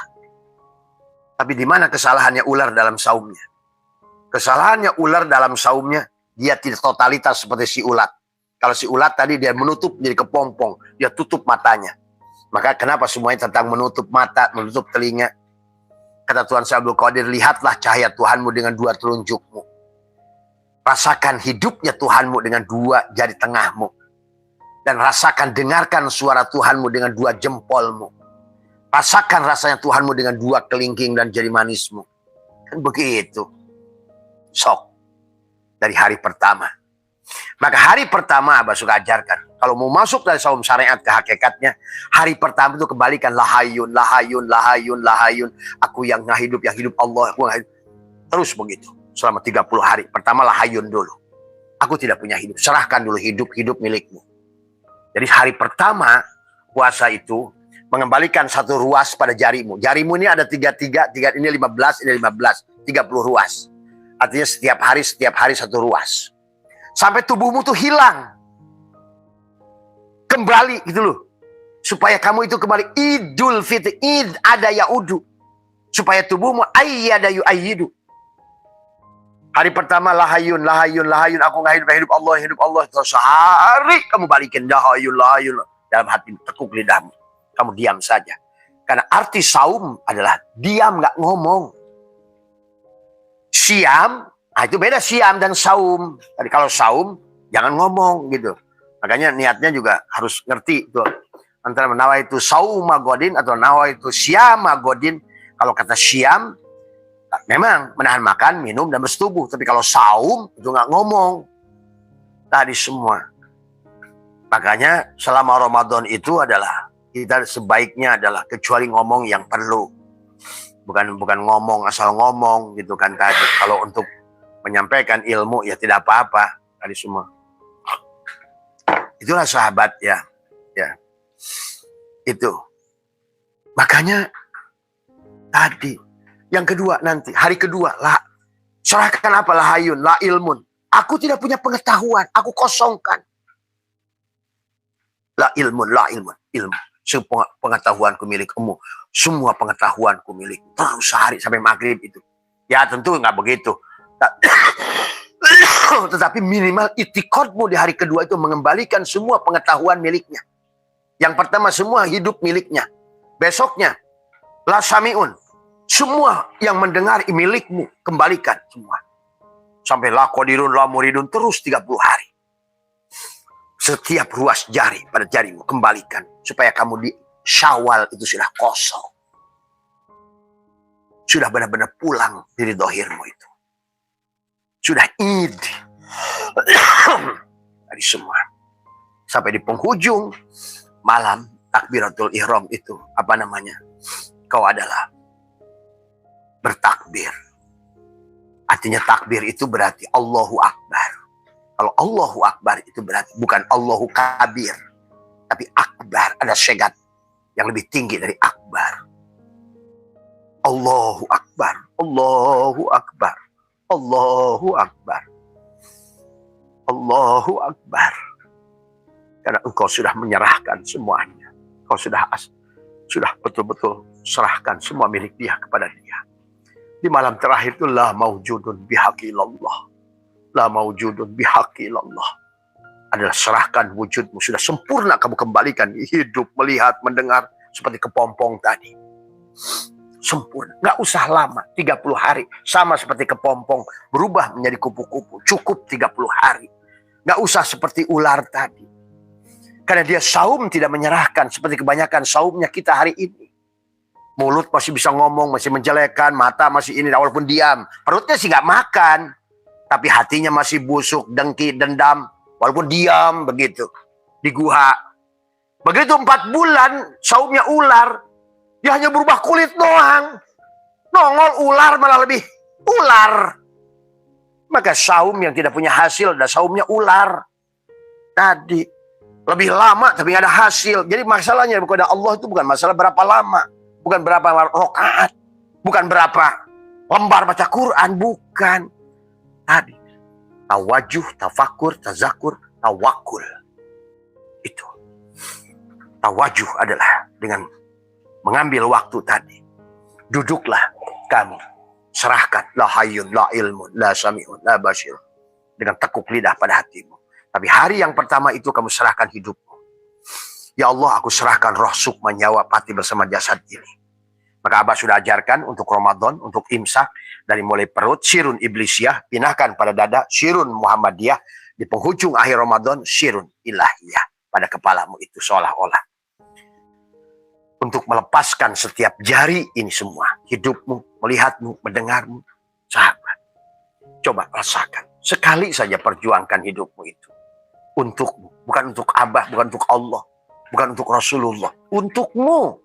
Tapi di mana kesalahannya ular dalam saumnya? Kesalahannya ular dalam saumnya, dia tidak totalitas seperti si ulat. Kalau si ulat tadi dia menutup jadi kepompong, dia tutup matanya. Maka kenapa semuanya tentang menutup mata, menutup telinga? Kata Tuhan Abdul Qadir, lihatlah cahaya Tuhanmu dengan 2 telunjukmu. Rasakan hidupnya Tuhanmu dengan 2 jari tengahmu. Dan rasakan, dengarkan suara Tuhanmu dengan 2 jempolmu. Rasakan rasanya Tuhanmu dengan 2 kelingking dan jari manismu. Kan begitu. Sok. Dari hari pertama. Maka hari pertama Abah suka ajarkan. Kalau mau masuk dari saum syariat ke hakikatnya, hari pertama itu kembalikan lahayun, lahayun, lahayun, lahayun. Aku yang hidup Allah. Aku yang hidup. Terus begitu. Selama 30 hari. Pertama lahayun dulu. Aku tidak punya hidup. Serahkan dulu hidup milikmu. Jadi hari pertama puasa itu mengembalikan 1 ruas pada jarimu. Jarimu ini ada 3 ini 15, ini 15. 30 ruas. Artinya setiap hari 1 ruas. Sampai tubuhmu tuh hilang. Kembali gitu loh. Supaya kamu itu kembali Idul Fitri. Id ada yaudu. Supaya tubuhmu ayyada yu'ayyidu. Hari pertama lahayun, lahayun, lahayun. Aku nggak hidup, hidup Allah, hidup Allah. Terus sehari kamu balikin lahayun, lahayun. Dalam hati tekuk lidahmu. Kamu diam saja. Karena arti saum adalah diam, nggak ngomong. Siam, itu beda siam dan saum. Tadi kalau saum, jangan ngomong gitu. Makanya niatnya juga harus ngerti tuh. Antara nawa itu sauma godin atau nawa itu siama godin. Kalau kata siam, memang menahan makan, minum, dan bersetubuh. Tapi kalau saum, itu nggak ngomong. Tadi semua. Makanya selama Ramadan itu adalah, kita sebaiknya adalah kecuali ngomong yang perlu. Bukan ngomong asal ngomong gitu kan tadi. Kalau untuk menyampaikan ilmu ya tidak apa-apa. Tadi semua. Itulah sahabat ya. Ya. Itu. Makanya tadi. Yang kedua nanti, hari kedua, lah, serahkan apa? Lahayun, la ilmun. Aku tidak punya pengetahuan, aku kosongkan. La ilmun, ilmu. Semua pengetahuanku milikmu. Semua pengetahuanku milik. Terus sehari sampai maghrib itu. Ya tentu nggak begitu. Tetapi minimal itikadmu di hari kedua itu mengembalikan semua pengetahuan miliknya. Yang pertama semua hidup miliknya. Besoknya, la sami'un. Semua yang mendengar milikmu, kembalikan semua. Sampai la qadirun, la muridun, terus 30 hari. Setiap ruas jari pada jarimu, kembalikan. Supaya kamu di Syawal itu sudah kosong. Sudah benar-benar pulang dari dohirmu itu. Sudah id. Dari semua. Sampai di penghujung malam, takbiratul ihram itu, apa namanya? Kau adalah bertakbir. Artinya takbir itu berarti Allahu Akbar. Kalau Allahu Akbar itu berarti bukan Allahu Kabir. Tapi Akbar, ada syegat yang lebih tinggi dari Akbar. Allahu Akbar, Allahu Akbar, Allahu Akbar, Allahu Akbar. Karena engkau sudah menyerahkan semuanya. Engkau sudah betul-betul serahkan semua milik dia kepada dia. Di malam terakhir itu la maujudun bihaqillallah. La maujudun bihaqillallah. Adalah serahkan wujudmu. Sudah sempurna kamu kembalikan. Hidup, melihat, mendengar. Seperti kepompong tadi. Sempurna. Nggak usah lama. 30 hari. Sama seperti kepompong. Berubah menjadi kupu-kupu. Cukup 30 hari. Nggak usah seperti ular tadi. Karena dia saum tidak menyerahkan. Seperti kebanyakan saumnya kita hari ini. Mulut masih bisa ngomong, masih menjelekan, mata masih ini, walaupun diam. Perutnya sih nggak makan. Tapi hatinya masih busuk, dengki, dendam. Walaupun diam begitu. Di guha. Begitu 4 bulan, saumnya ular. Dia hanya berubah kulit doang. Nongol ular malah lebih ular. Maka saum yang tidak punya hasil, ada saumnya ular. Tadi. Lebih lama tapi nggak ada hasil. Jadi masalahnya kepada Allah itu bukan masalah berapa lama. Bukan berapa rakaat, bukan berapa lembar baca Quran, bukan. Tadi, tawajuh, tafakur, tazakur, tawakul. Itu. Tawajuh adalah dengan mengambil waktu tadi. Duduklah kamu, serahkan. La hayyun, la ilmun, la sami'un, la basir. Dengan tekuk lidah pada hatimu. Tapi hari yang pertama itu kamu serahkan hidupmu. Ya Allah, aku serahkan roh, sukma, nyawa, pati bersama jasad ini. Maka Abah sudah ajarkan untuk Ramadan, untuk imsak, dari mulai perut, sirun iblisiah, pinahkan pada dada, sirun Muhammadiyah, di penghujung akhir Ramadan, sirun ilahiyah, pada kepalamu itu seolah-olah. Untuk melepaskan setiap jari ini semua, hidupmu, melihatmu, mendengarmu, sahabat. Coba rasakan, sekali saja perjuangkan hidupmu itu. Untukmu, bukan untuk Abah, bukan untuk Allah. Bukan untuk Rasulullah. Untukmu.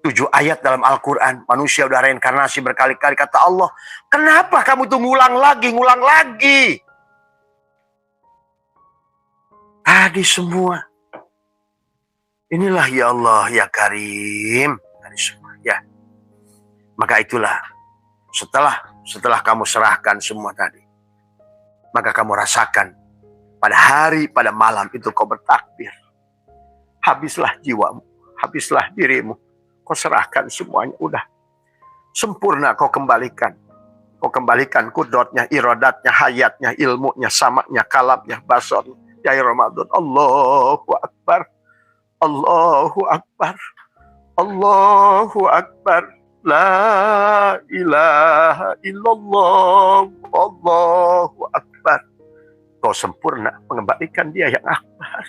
7 ayat dalam Al-Quran. Manusia udah reinkarnasi berkali-kali. Kata Allah, kenapa kamu tuh ngulang lagi? Tadi semua. Inilah ya Allah, ya Karim. Tadi semua, ya. Maka itulah. Setelah kamu serahkan semua tadi. Maka kamu rasakan. Pada hari, pada malam itu kau bertakbir. Habislah jiwamu. Habislah dirimu. Kau serahkan semuanya. Udah. Sempurna kau kembalikan. Kau kembalikan kudrotnya, iradatnya, hayatnya, ilmunya, samaknya, kalamnya, basarnya. Ya Ramadan. Allahu Akbar. Allahu Akbar. Allahu Akbar. La ilaha illallah. Allahu Akbar. Kau sempurna mengembalikan dia yang akbar.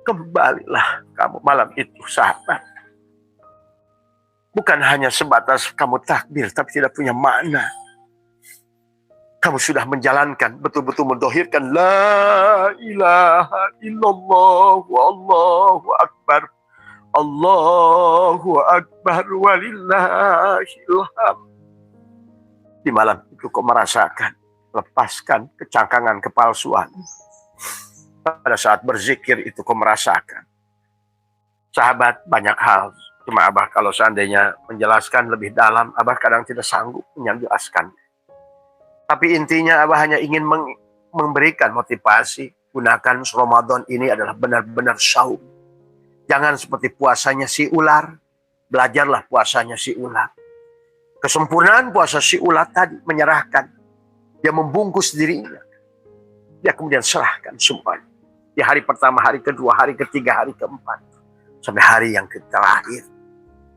Kembalilah kamu malam itu, sahabat. Bukan hanya sebatas kamu takbir, tapi tidak punya makna. Kamu sudah menjalankan, betul-betul mendohirkan la ilaha illallah wallahu akbar. Allahu akbar walillahil hamd. Di malam itu kau merasakan, lepaskan kecangkangan kepalsuan. Pada saat berzikir itu kau merasakan. Sahabat, banyak hal. Cuma Abah kalau seandainya menjelaskan lebih dalam, Abah kadang tidak sanggup menjelaskan. Tapi intinya Abah hanya ingin memberikan motivasi. Gunakan Ramadan ini adalah benar-benar saum. Jangan seperti puasanya si ular. Belajarlah puasanya si ular. Kesempurnaan puasa si ular tadi menyerahkan. Dia membungkus dirinya. Dia kemudian serahkan semuanya. Di hari pertama, hari kedua, hari ketiga, hari keempat. Sampai hari yang terakhir.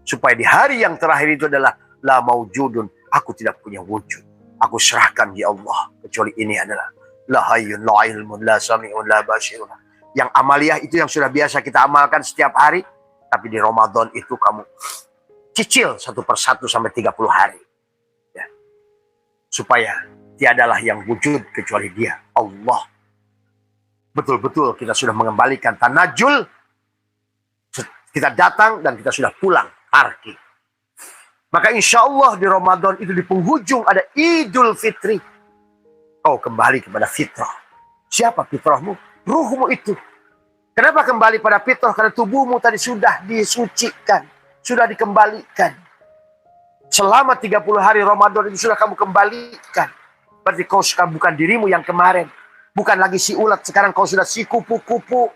Supaya di hari yang terakhir itu adalah la maujudun. Aku tidak punya wujud. Aku serahkan ya Allah. Kecuali ini adalah la hayyun, la ilmun, la sami'un, la basirun. Yang amaliyah itu yang sudah biasa kita amalkan setiap hari. Tapi di Ramadan itu kamu cicil satu persatu sampai 30 hari. Ya. Supaya tiadalah yang wujud kecuali dia, Allah. Betul-betul kita sudah mengembalikan tanajul. Kita datang dan kita sudah pulang. Tarki. Maka insya Allah di Ramadan itu di penghujung ada Idul Fitri. Kau kembali kepada fitrah. Siapa fitrahmu? Ruhmu itu. Kenapa kembali pada fitrah? Karena tubuhmu tadi sudah disucikan. Sudah dikembalikan. Selama 30 hari Ramadan itu sudah kamu kembalikan. Berarti kau sekarang bukan dirimu yang kemarin. Bukan lagi si ulat. Sekarang kau sudah si kupu-kupu.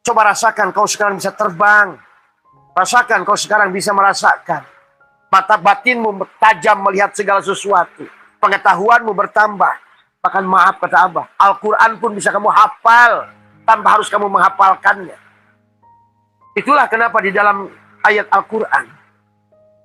Coba rasakan kau sekarang bisa terbang. Rasakan kau sekarang bisa merasakan. Mata batinmu tajam melihat segala sesuatu. Pengetahuanmu bertambah. Bahkan maaf kata Abah. Al-Quran pun bisa kamu hafal. Tanpa harus kamu menghafalkannya. Itulah kenapa di dalam ayat Al-Quran.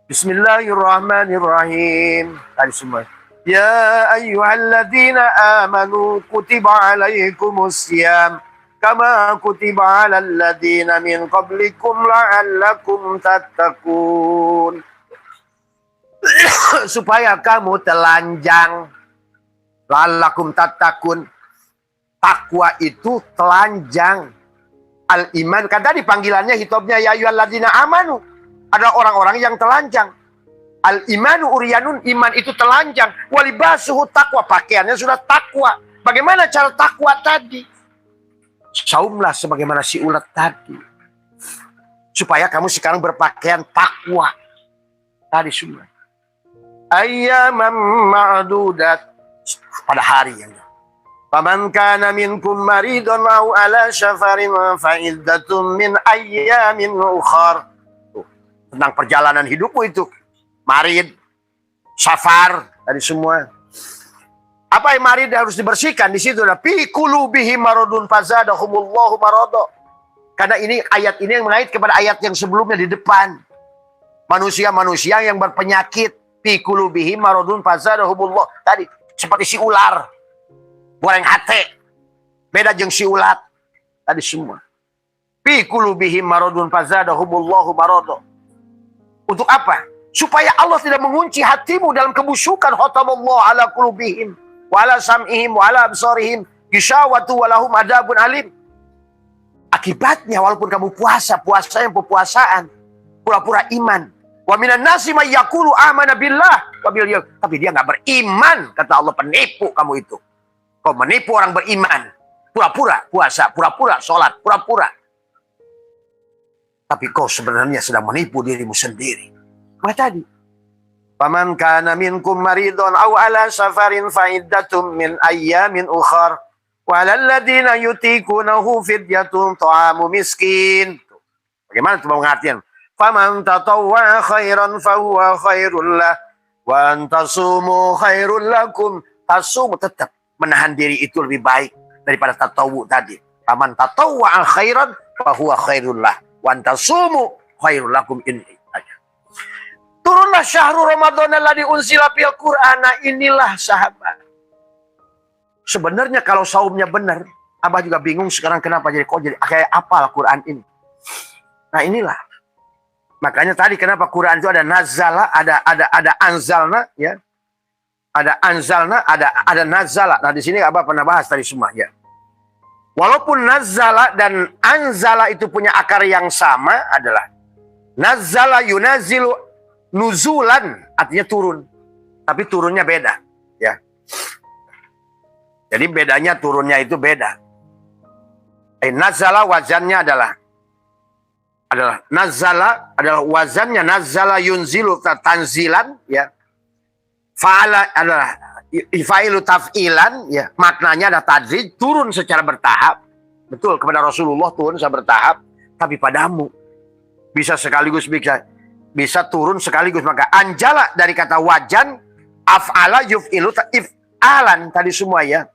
Bismillahirrahmanirrahim. Tadi semua. Ya ayyuhalladzina amanu kutiba alaikumus siyam. Kama kutiba alal ladzina min qablikum la'allakum tattaqun. Supaya kamu telanjang. La'allakum tattaqun. Takwa itu telanjang. Al-iman kan tadi panggilannya hitobnya ya ayyuhalladzina amanu. Ada orang-orang yang telanjang. Al-imanu uryanun, iman itu telanjang. Walibasuhu taqwa, pakaiannya sudah takwa. Bagaimana cara takwa tadi? Saumlah sebagaimana si ulat tadi. Supaya kamu sekarang berpakaian takwa. Tadi semua. Ayyamam ma'dudat. Pada hari yang faman kana minkum maridun au ala safarin fa'iddatun min ayyamin ukhar. Tentang perjalanan hidupmu itu. Marid, safar, tadi semua. Apa yang marid harus dibersihkan? Di situ ada fi qulubihim maradun fazadahumullahu marada. Karena ini ayat ini yang mengait kepada ayat yang sebelumnya di depan. Manusia-manusia yang berpenyakit fi qulubihim maradun fazadahumullah. Tadi seperti si ular. Goreng hate. Beda jeung si ulat. Tadi semua. Fi qulubihim maradun fazadahumullahu marada. Untuk apa? Supaya Allah tidak mengunci hatimu dalam kebusukan. Khatamallahu ala qulubihim wa ala sam'ihim wa ala absarihim ghishawatu wa lahum adabun alim. Akibatnya walaupun kamu puasa yang pepuasaan, pura-pura iman. Wa minan nasi may yaqulu amana billah wa bil yaum. Tapi dia enggak beriman, kata Allah, penipu kamu itu. Kau menipu orang beriman. Pura-pura puasa, pura-pura sholat, pura-pura. Tapi kau sebenarnya sedang menipu dirimu sendiri. Maka tadi, faman kana minkum maridun aw ala safarin fa iddatum min ayyamin ukhar wa lal ladzina yutiqunahu fidyatun ta'amu miskin. Bagaimana itu pengertian? Faman tatawwa khairan fahuwa khairul lah. Wa antasumu khairul lakum. Tasumu tetap menahan diri itu lebih baik daripada tatawu tadi. Faman tatawwa khairan fahuwa khairul lah. Wa antasumu khairul lakum. Ini aja. Turunlah syahrul Ramadan alladzi unzila fil Qur'an. Inilah sahabat. Sebenarnya kalau saumnya benar, Abah juga bingung sekarang kenapa jadi kayak apal Quran ini. Nah inilah. Makanya tadi kenapa Quran itu ada nazala, ada anzalna, ya. Ada anzalna, ada nazala. Nah di sini Abah pernah bahas tadi semua, ya. Walaupun nazala dan anzala itu punya akar yang sama adalah nazala yunazilu nuzulan, artinya turun. Tapi turunnya beda, ya. Jadi bedanya turunnya itu beda. Nazala wazannya adalah nazala adalah wazannya nazala yunzilu tanzilan, ya. Fa'ala adalah ifailu taf'ilan, ya. Maknanya ada tadrij, turun secara bertahap. Betul, kepada Rasulullah turun secara bertahap, tapi padamu bisa sekaligus bisa turun sekaligus. Maka anjala dari kata wajan, af'ala yuf'ilu if'alan tadi semua, ya.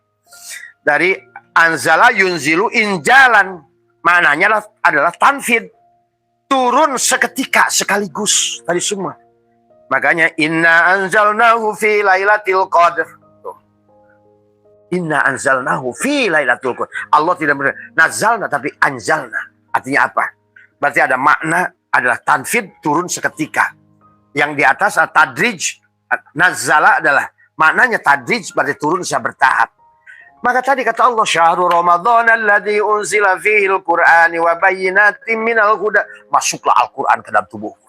Dari anzala yunzilu injalan, maknanya adalah tanfid, turun seketika sekaligus tadi semua. Makanya inna anzalnahu fi lailatul qadar. Inna anzalnahu fi lailatul qadar. Allah tidak benar nazalna tapi anzalna. Artinya apa? Berarti ada makna adalah tanfid, turun seketika. Yang di atas adalah tadrij. Nazala adalah maknanya tadrij, berarti turun secara bertahap. Maka tadi kata Allah, syahrul Ramadan alladzi unzila fihil Qur'an wa bayyinatin minal huda. Masuklah Al-Qur'an ke dalam tubuhmu.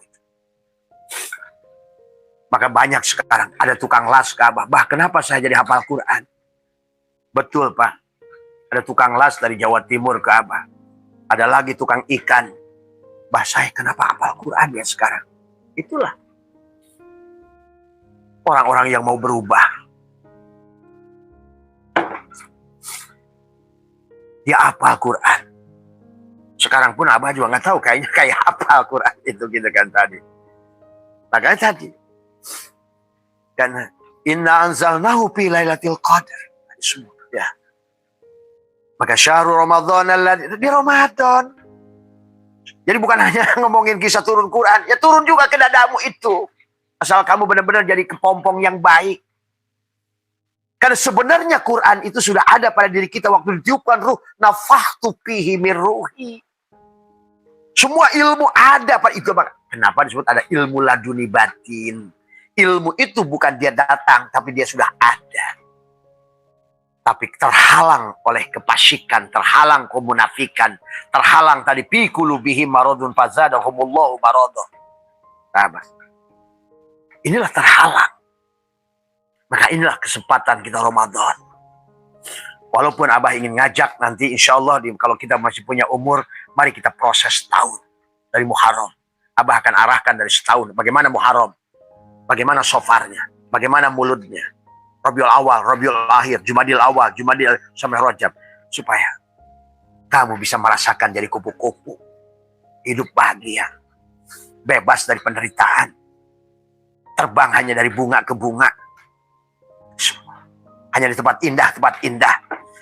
Maka banyak sekarang ada tukang las ke Abah. Bah, kenapa saya jadi hafal Quran? Betul, Pak. Ada tukang las dari Jawa Timur ke Abah. Ada lagi tukang ikan. Bah, saya kenapa hafal Quran ya sekarang? Itulah orang-orang yang mau berubah. Dia hafal Quran. Sekarang pun Abah juga nggak tahu, kayaknya kayak hafal Quran itu gitu kan tadi. Makanya tadi. Karena inna anzalnahu fi lailatul qadar. Ya. Maka syahrul Ramadan di Ramadan. Jadi bukan hanya ngomongin kisah turun Quran, ya turun juga ke dadamu itu. Asal kamu benar-benar jadi kepompong yang baik. Karena sebenarnya Quran itu sudah ada pada diri kita waktu ditiupkan ruh. Nafakhtu fihi min ruhi. Semua ilmu ada pada itu. Kenapa disebut ada ilmu laduni batin? Ilmu itu bukan dia datang, tapi dia sudah ada. Tapi terhalang oleh kepasyikan, terhalang kemunafikan, terhalang tadi fi qulubihim maradun fazadahumullahu marada. Inilah terhalang. Maka inilah kesempatan kita Ramadan. Walaupun Abah ingin ngajak nanti insya Allah kalau kita masih punya umur, mari kita proses tahun dari Muharram. Abah akan arahkan dari setahun. Bagaimana Muharram? Bagaimana sofarnya? Bagaimana mulutnya? Rabiul awal, Rabiul akhir, Jumadil awal, Jumadil sampai Rajab. Supaya kamu bisa merasakan jadi kupu-kupu. Hidup bahagia. Bebas dari penderitaan. Terbang hanya dari bunga ke bunga. Hanya di tempat indah.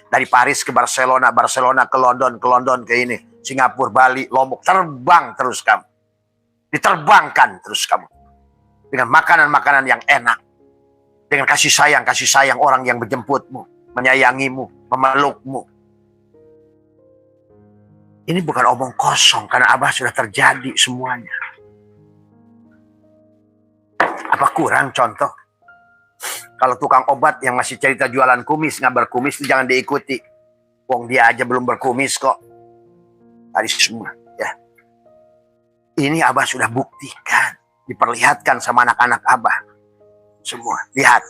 Dari Paris ke Barcelona, Barcelona ke London ke ini. Singapura, Bali, Lombok. Terbang terus kamu. Diterbangkan terus kamu. Dengan makanan-makanan yang enak. Dengan kasih sayang orang yang menjemputmu. Menyayangimu, memelukmu. Ini bukan omong kosong. Karena Abah sudah terjadi semuanya. Apa kurang contoh? Kalau tukang obat yang masih cerita jualan kumis, ngabar kumis itu jangan diikuti. Wong dia aja belum berkumis kok. Tadi semua, ya. Ini Abah sudah buktikan, diperlihatkan sama anak-anak Abah. Semua, lihat.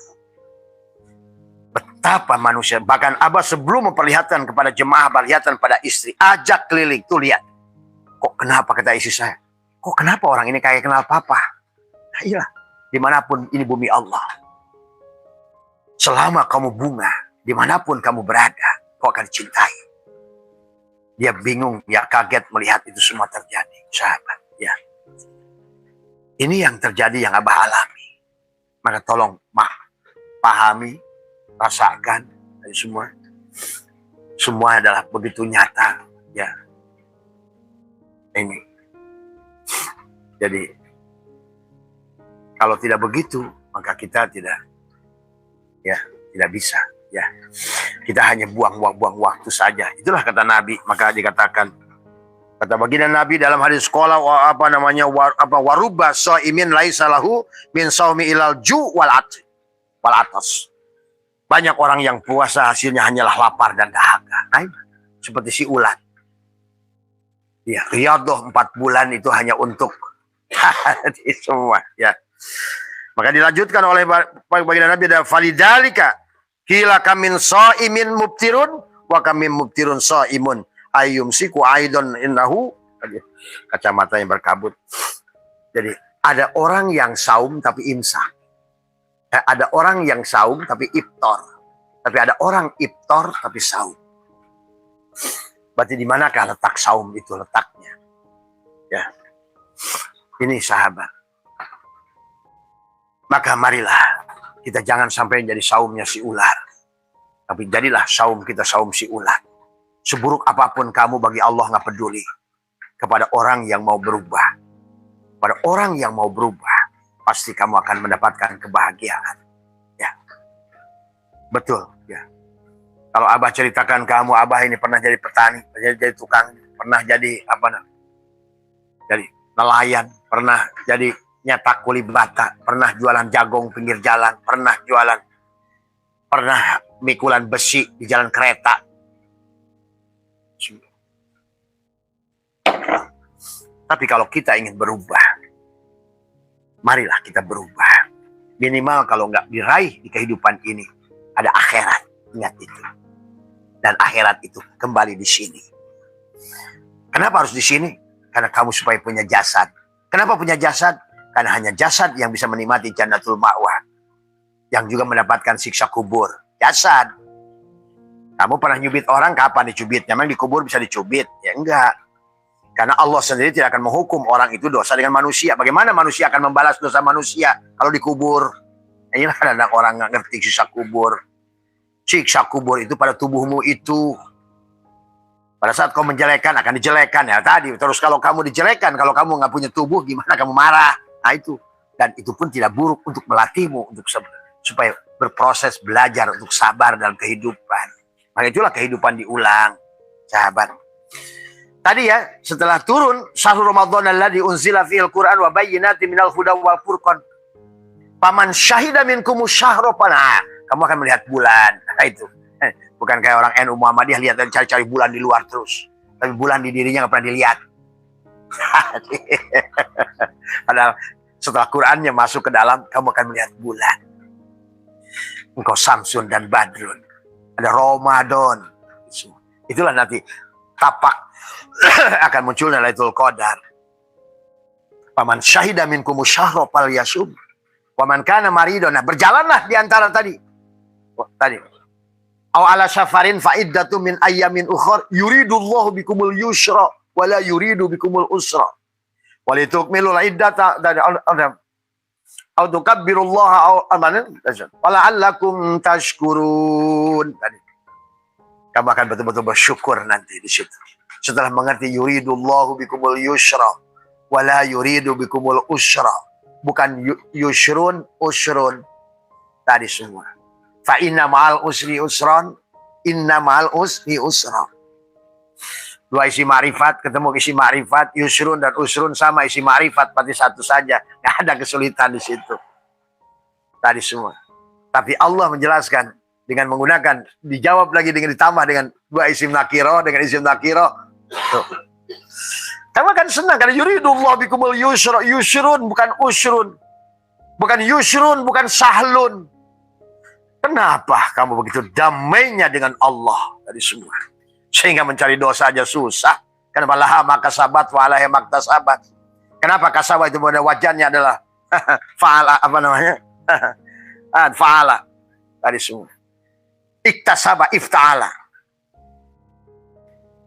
Betapa manusia, bahkan Abah sebelum memperlihatkan kepada jemaah, perlihatkan pada istri, ajak keliling, tuh lihat. Kok kenapa kata istri saya? Kok kenapa orang ini kayak kenal papa? Nah, iya, dimanapun ini bumi Allah. Selama kamu bunga, dimanapun kamu berada, kau akan dicintai. Dia bingung, dia kaget melihat itu semua terjadi, sahabat. Ya. Ini yang terjadi, yang Abah alami. Maka tolong pahami, rasakan, semua. Semua adalah begitu nyata, ya. Ini. Jadi, kalau tidak begitu, maka kita tidak bisa, ya. Kita hanya buang-buang waktu saja. Itulah kata Nabi. Maka dikatakan, kata baginda Nabi dalam hadis sekolah, warubba shaimin laisa lahu min shaumi ilal ju' wal atas. Banyak orang yang puasa hasilnya hanyalah lapar dan dahaga. Nah, seperti si ulat. Ya, riyadhah 4 bulan itu hanya untuk semua, ya. Maka dilanjutkan oleh baginda Nabi, ada falidalika kila kamin shaimin mubtirun wa kamin mubtirun shaimun ayyumsiku aidon innahu, kacamata yang berkabut. Jadi ada orang yang saum tapi imsak. Ada orang yang saum tapi iftar. Tapi ada orang iftar tapi saum. Berarti di manakah letak saum itu letaknya? Ya. Ini sahabat. Maka marilah kita jangan sampai jadi saumnya si ular. Tapi jadilah saum kita saum si ular. Seburuk apapun kamu bagi Allah nggak peduli. Kepada orang yang mau berubah. Pada orang yang mau berubah, pasti kamu akan mendapatkan kebahagiaan. Ya. Betul, ya. Kalau Abah ceritakan kamu, Abah ini pernah jadi petani, pernah jadi tukang, pernah jadi jadi nelayan, pernah jadi nyetak kuli bata, pernah jualan jagung pinggir jalan, pernah mikulan besi di jalan kereta. Tapi kalau kita ingin berubah, marilah kita berubah. Minimal kalau nggak diraih di kehidupan ini, ada akhirat. Ingat itu. Dan akhirat itu kembali di sini. Kenapa harus di sini? Karena kamu supaya punya jasad. Kenapa punya jasad? Karena hanya jasad yang bisa menikmati jannatul ma'wah. Yang juga mendapatkan siksa kubur. Jasad. Kamu pernah nyubit orang, kapan dicubitnya? Memang dikubur bisa dicubit? Ya enggak. Karena Allah sendiri tidak akan menghukum orang itu dosa dengan manusia. Bagaimana manusia akan membalas dosa manusia kalau dikubur? Inilah kadang orang nggak ngerti siksa kubur. Siksa kubur itu pada tubuhmu itu. Pada saat kau menjelekan akan dijelekan ya tadi. Terus kalau kamu dijelekan, kalau kamu nggak punya tubuh, gimana kamu marah? Nah itu. Dan itu pun tidak buruk untuk melatihmu untuk supaya berproses belajar untuk sabar dalam kehidupan. Maka itulah kehidupan diulang, sahabat. Tadi ya, setelah turun syahrul Ramadan alladzi unzila fihil Qur'an wa bayyinatin minal huda wal furqan. Paman syahida minkumus syahra fala. Kamu akan melihat bulan. Nah, itu. Bukan kayak orang NU Muhammadiyah lihat dan cari-cari bulan di luar terus. Tapi bulan di dirinya nggak pernah dilihat. Padahal setelah Qur'annya masuk ke dalam, kamu akan melihat bulan. Engkau Samsun dan Badrun. Ada Ramadan. Itulah nanti tapak akan munculnya Lailatul Qadar. Paman syahida minkumus syahra falyasum. Waman kana maridun. Nah, berjalanlah di antara tadi. Aw ala safarin fa iddatu min ayyamin ukhra yuridullahu bikumul yusra wa la yuridu bikumul usra. Walitukmilul iddata dari aw tukabbirullaha aw amanan wala'allakum tashkurun. Tadi. Kamu akan betul-betul bersyukur nanti di situ. Setelah mengerti yuridullahu bikumul yusra wa la yuridu bikumul usra. Bukan yusrun, usrun. Tadi semua. Fa inna ma'al usri usran, inna ma'al usri usra. Dua isi ma'rifat, ketemu isi ma'rifat, yusrun dan usrun sama isi ma'rifat, berarti satu saja. Nggak ada kesulitan di situ. Tadi semua. Tapi Allah menjelaskan dengan menggunakan, dijawab lagi dengan ditambah dengan dua isim nakiro, dengan isim nakiro. Tuh. Kamu akan senang karena yuridullah bikumul yusra, yusrun bukan usrun. Bukan yusrun, bukan sahlun. Kenapa kamu begitu damainya dengan Allah dari semua? Sehingga mencari dosa aja susah. Kenapa laha maka sabat wa alaihi maktasabat. Kenapa kasabah itu pada wajannya adalah fa'ala apa namanya? Fa'ala dari semua. Iktasaba ifta'ala.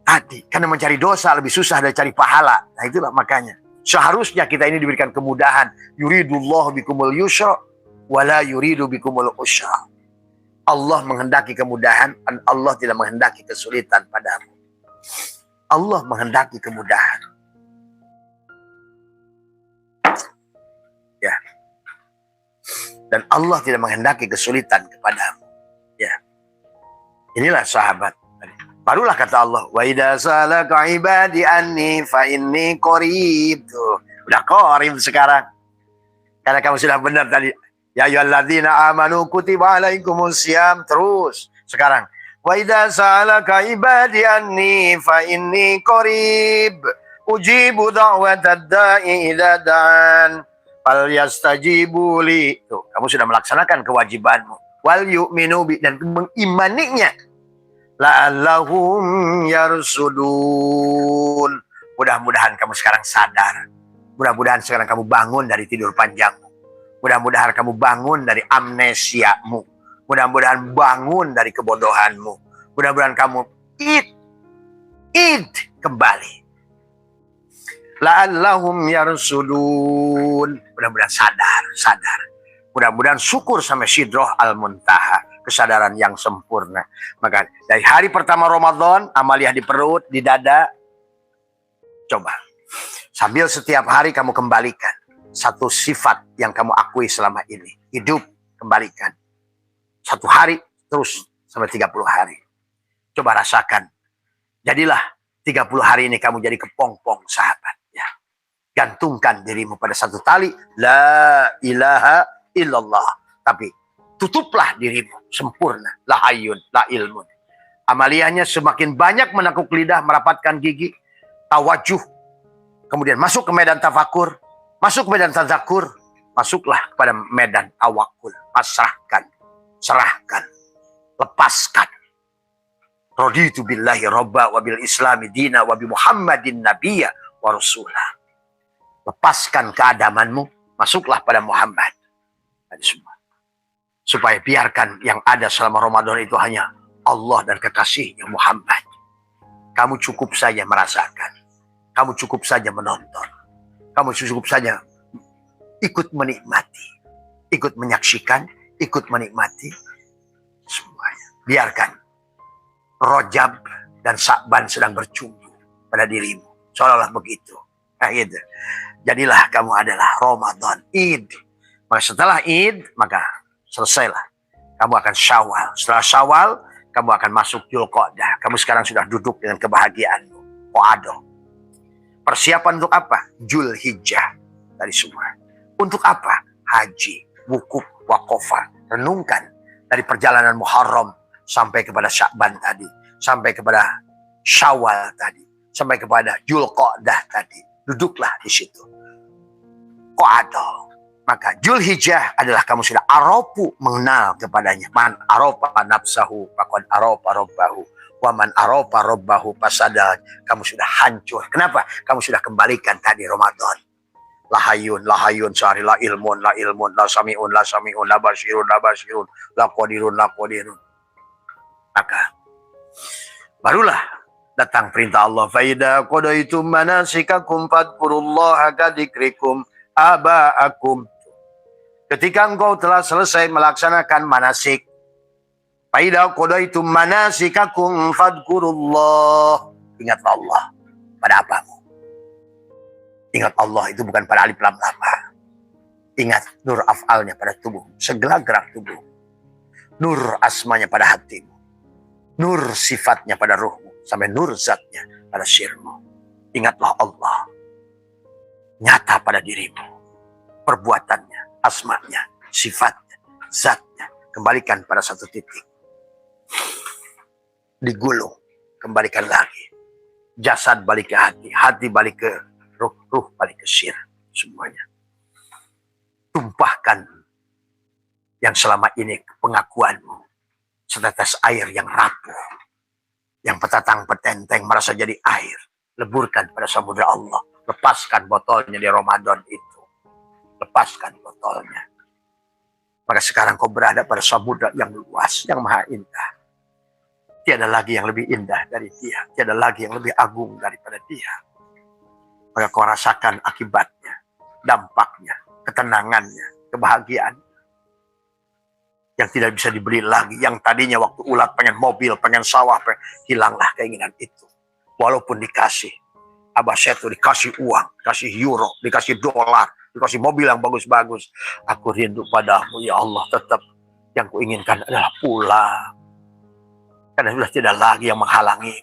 Tadi karena mencari dosa lebih susah dari cari pahala. Nah itulah makanya Seharusnya kita ini diberikan kemudahan. Yuridullahu bikumul yusra wala yuridu bikumul usra. Allah menghendaki kemudahan dan Allah tidak menghendaki kesulitan padamu. Allah menghendaki kemudahan. Ya. Dan Allah tidak menghendaki kesulitan kepadamu. Ya. Inilah sahabat. Barulah kata Allah, wa idza salaka ibadi anni fa inni qarib. Tuh, udah qarib sekarang. Karena kamu sudah benar tadi. Ya ayyuhalladzina amanu kutiba alaikumus syiyam. Terus sekarang, wa idza salaka ibadi anni fa inni qarib. Ujibu da'watad da'i idza da'an. Fal yastajibu li. Tuh, kamu sudah melaksanakan kewajibanmu. Wal yu'minu bi, dan mengimaninya. La'allahum yarsudun. Mudah-mudahan kamu sekarang sadar. Mudah-mudahan sekarang kamu bangun dari tidur panjangmu. Mudah-mudahan kamu bangun dari amnesiamu. Mudah-mudahan bangun dari kebodohanmu. Mudah-mudahan kamu id kembali. La'allahum yarsudun. Mudah-mudahan sadar. Mudah-mudahan syukur sampai sidroh al-muntaha. Kesadaran yang sempurna. Maka dari hari pertama Ramadan, amaliyah di perut, di dada. Coba. Sambil setiap hari kamu kembalikan satu sifat yang kamu akui selama ini. Hidup, kembalikan. Satu hari, terus sampai 30 hari. Coba rasakan. Jadilah 30 hari ini kamu jadi kepompong sahabat. Ya. Gantungkan dirimu pada satu tali. La ilaha illallah. Tapi tutuplah dirimu sempurna. La hayyun, la ilmun. Amaliyahnya semakin banyak menekuk lidah, merapatkan gigi, tawajuh. Kemudian masuk ke medan tafakur, masuk ke medan tadzakur, masuklah kepada medan tawakul. Pasrahkan, serahkan, lepaskan. Raditu billahi robba wa bil islami dina wa bi muhammadin nabiyya wa rasulah. Lepaskan keadamanmu, masuklah pada Muhammad. Ada semua. Supaya biarkan yang ada selama Ramadan itu hanya Allah dan kekasihnya Muhammad. Kamu cukup saja merasakan. Kamu cukup saja menonton. Kamu cukup saja ikut menikmati. Ikut menyaksikan, ikut menikmati semuanya. Biarkan Rajab dan Sya'ban sedang bercumbu pada dirimu. Seolah-olah begitu. Nah, gitu. Jadilah kamu adalah Ramadan, Id. Maka setelah Id, maka selesailah. Kamu akan Syawal. Setelah Syawal, kamu akan masuk Dzulqa'dah. Kamu sekarang sudah duduk dengan kebahagiaanmu. Qa'adah. Persiapan untuk apa? Dzulhijjah. Dari semua. Untuk apa? Haji, wukuf, waqafah. Renungkan dari perjalanan Muharram sampai kepada Sya'ban tadi. Sampai kepada Syawal tadi. Sampai kepada Dzulqa'dah tadi. Duduklah di situ. Qa'adah. Maka Dzulhijjah adalah kamu sudah aropu mengenal kepadanya. Man aropa nafsahu faqad aropa robbahu. Wa man aropa robbahu fasada. Kamu sudah hancur. Kenapa? Kamu sudah kembalikan tadi Ramadan. Lahayun, lahayun, sehari la ilmun, la ilmun, la sami'un, la sami'un, la basirun, la basirun, la qadirun, la qadirun. Maka barulah datang perintah Allah. Faida qadaitum manasikakum fadkurullaha kadzikrikum aba'akum. Ketika engkau telah selesai melaksanakan manasik, faida qadaitum manasikakum fadkurullah. Ingatlah Allah pada apamu. Ingat Allah itu bukan pada alif lam lama. Ingat nur af'alnya pada tubuh, segala gerak tubuh. Nur asmanya pada hatimu. Nur sifatnya pada ruhmu, sampai nur zatnya pada sirmu. Ingatlah Allah. Nyata pada dirimu. Perbuatannya, asmanya, sifatnya, zatnya. Kembalikan pada satu titik. Digulung, kembalikan lagi. Jasad balik ke hati, hati balik ke ruh, ruh balik ke sir. Semuanya. Tumpahkan yang selama ini pengakuanmu. Setetes air yang rapuh. Yang petatang petenteng merasa jadi air. Leburkan pada samudra Allah. Lepaskan botolnya di Ramadan itu. Lepaskan botolnya. Maka sekarang kau berada pada samudra yang luas, yang maha indah. Tiada lagi yang lebih indah dari dia. Tiada lagi yang lebih agung daripada dia. maka kau rasakan akibatnya, dampaknya, ketenangannya, kebahagiaan yang tidak bisa dibeli lagi. Yang tadinya waktu ulat pengen mobil, pengen sawah, hilanglah keinginan itu. Walaupun dikasih, Abah Setu dikasih uang, dikasih euro, dikasih dolar, dikasih mobil yang bagus-bagus. Aku rindu padamu ya Allah, tetap yang kuinginkan adalah pulang. Karena sudah tidak lagi yang menghalangi.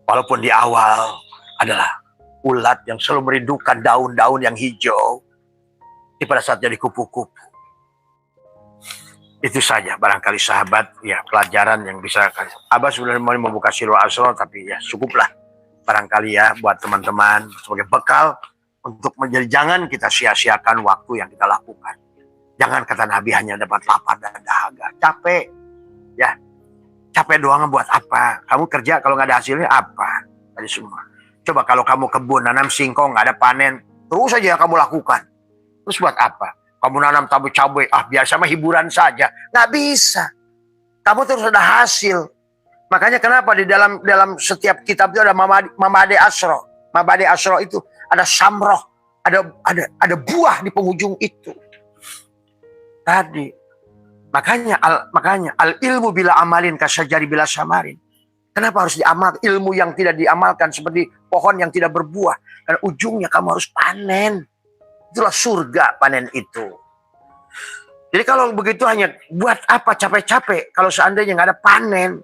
Walaupun di awal adalah ulat yang selalu merindukan daun-daun yang hijau, di pada saat jadi kupu-kupu. Itu saja barangkali sahabat, ya pelajaran yang bisa Abah sudah mau membuka Sirul Asrar, tapi ya cukuplah barangkali ya buat teman-teman sebagai bekal untuk menjadi, jangan kita sia-siakan waktu yang kita lakukan. Jangan kata Nabi hanya dapat lapar dan dahaga, capek ya, capek doang buat apa? Kamu kerja kalau nggak ada hasilnya apa? Tadi semua. Coba kalau kamu kebun nanam singkong nggak ada panen, terus saja kamu lakukan. Terus buat apa? Kamu nanam cabai, biasa mah hiburan saja. Nggak bisa. Kamu terus ada hasil. Makanya kenapa di dalam setiap kitab itu ada Mamade Asro. Mamade Asro itu ada samroh, ada buah di penghujung itu. Tadi. Makanya al ilmu bila amalin kasajari bila samarin. Kenapa harus diamal? Ilmu yang tidak diamalkan seperti pohon yang tidak berbuah. Karena ujungnya kamu harus panen. Itulah surga panen itu. Jadi kalau begitu hanya buat apa capek-capek kalau seandainya nggak ada panen.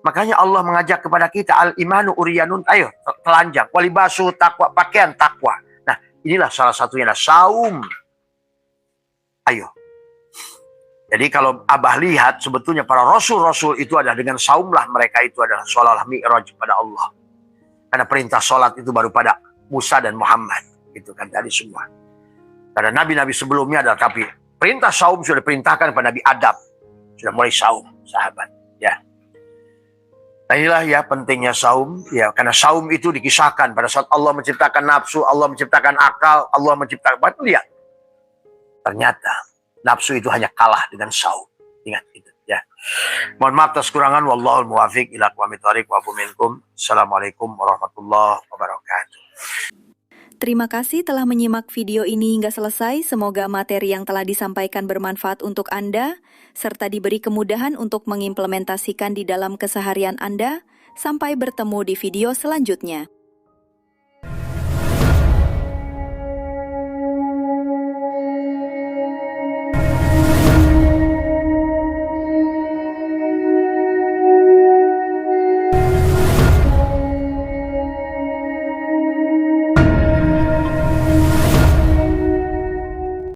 Makanya Allah mengajak kepada kita al-imanu uriyanun, ayo telanjang, walibasu takwa, pakaian takwa. Nah, inilah salah satunya adalah saum. Ayo. Jadi kalau Abah lihat sebetulnya para rasul-rasul itu adalah dengan saumlah mereka itu adalah seolah-olah mi'raj pada Allah. Karena perintah sholat itu baru pada Musa dan Muhammad. Itu kan tadi semua. Karena nabi-nabi sebelumnya adalah, tapi perintah saum sudah diperintahkan kepada Nabi Adam. Sudah mulai saum, sahabat. Ya. Nah inilah ya pentingnya saum. Ya, karena saum itu dikisahkan pada saat Allah menciptakan nafsu, Allah menciptakan akal, Allah menciptakan. Lihat. Ternyata nafsu itu hanya kalah dengan saum. Ingat itu ya. Mohon maaf atas kurangan. Wallahul muwafiq ila aqwamit thoriq wa afu minkum. Assalamualaikum warahmatullahi wabarakatuh. Terima kasih telah menyimak video ini hingga selesai. Semoga materi yang telah disampaikan bermanfaat untuk Anda, serta diberi kemudahan untuk mengimplementasikan di dalam keseharian Anda. Sampai bertemu di video selanjutnya.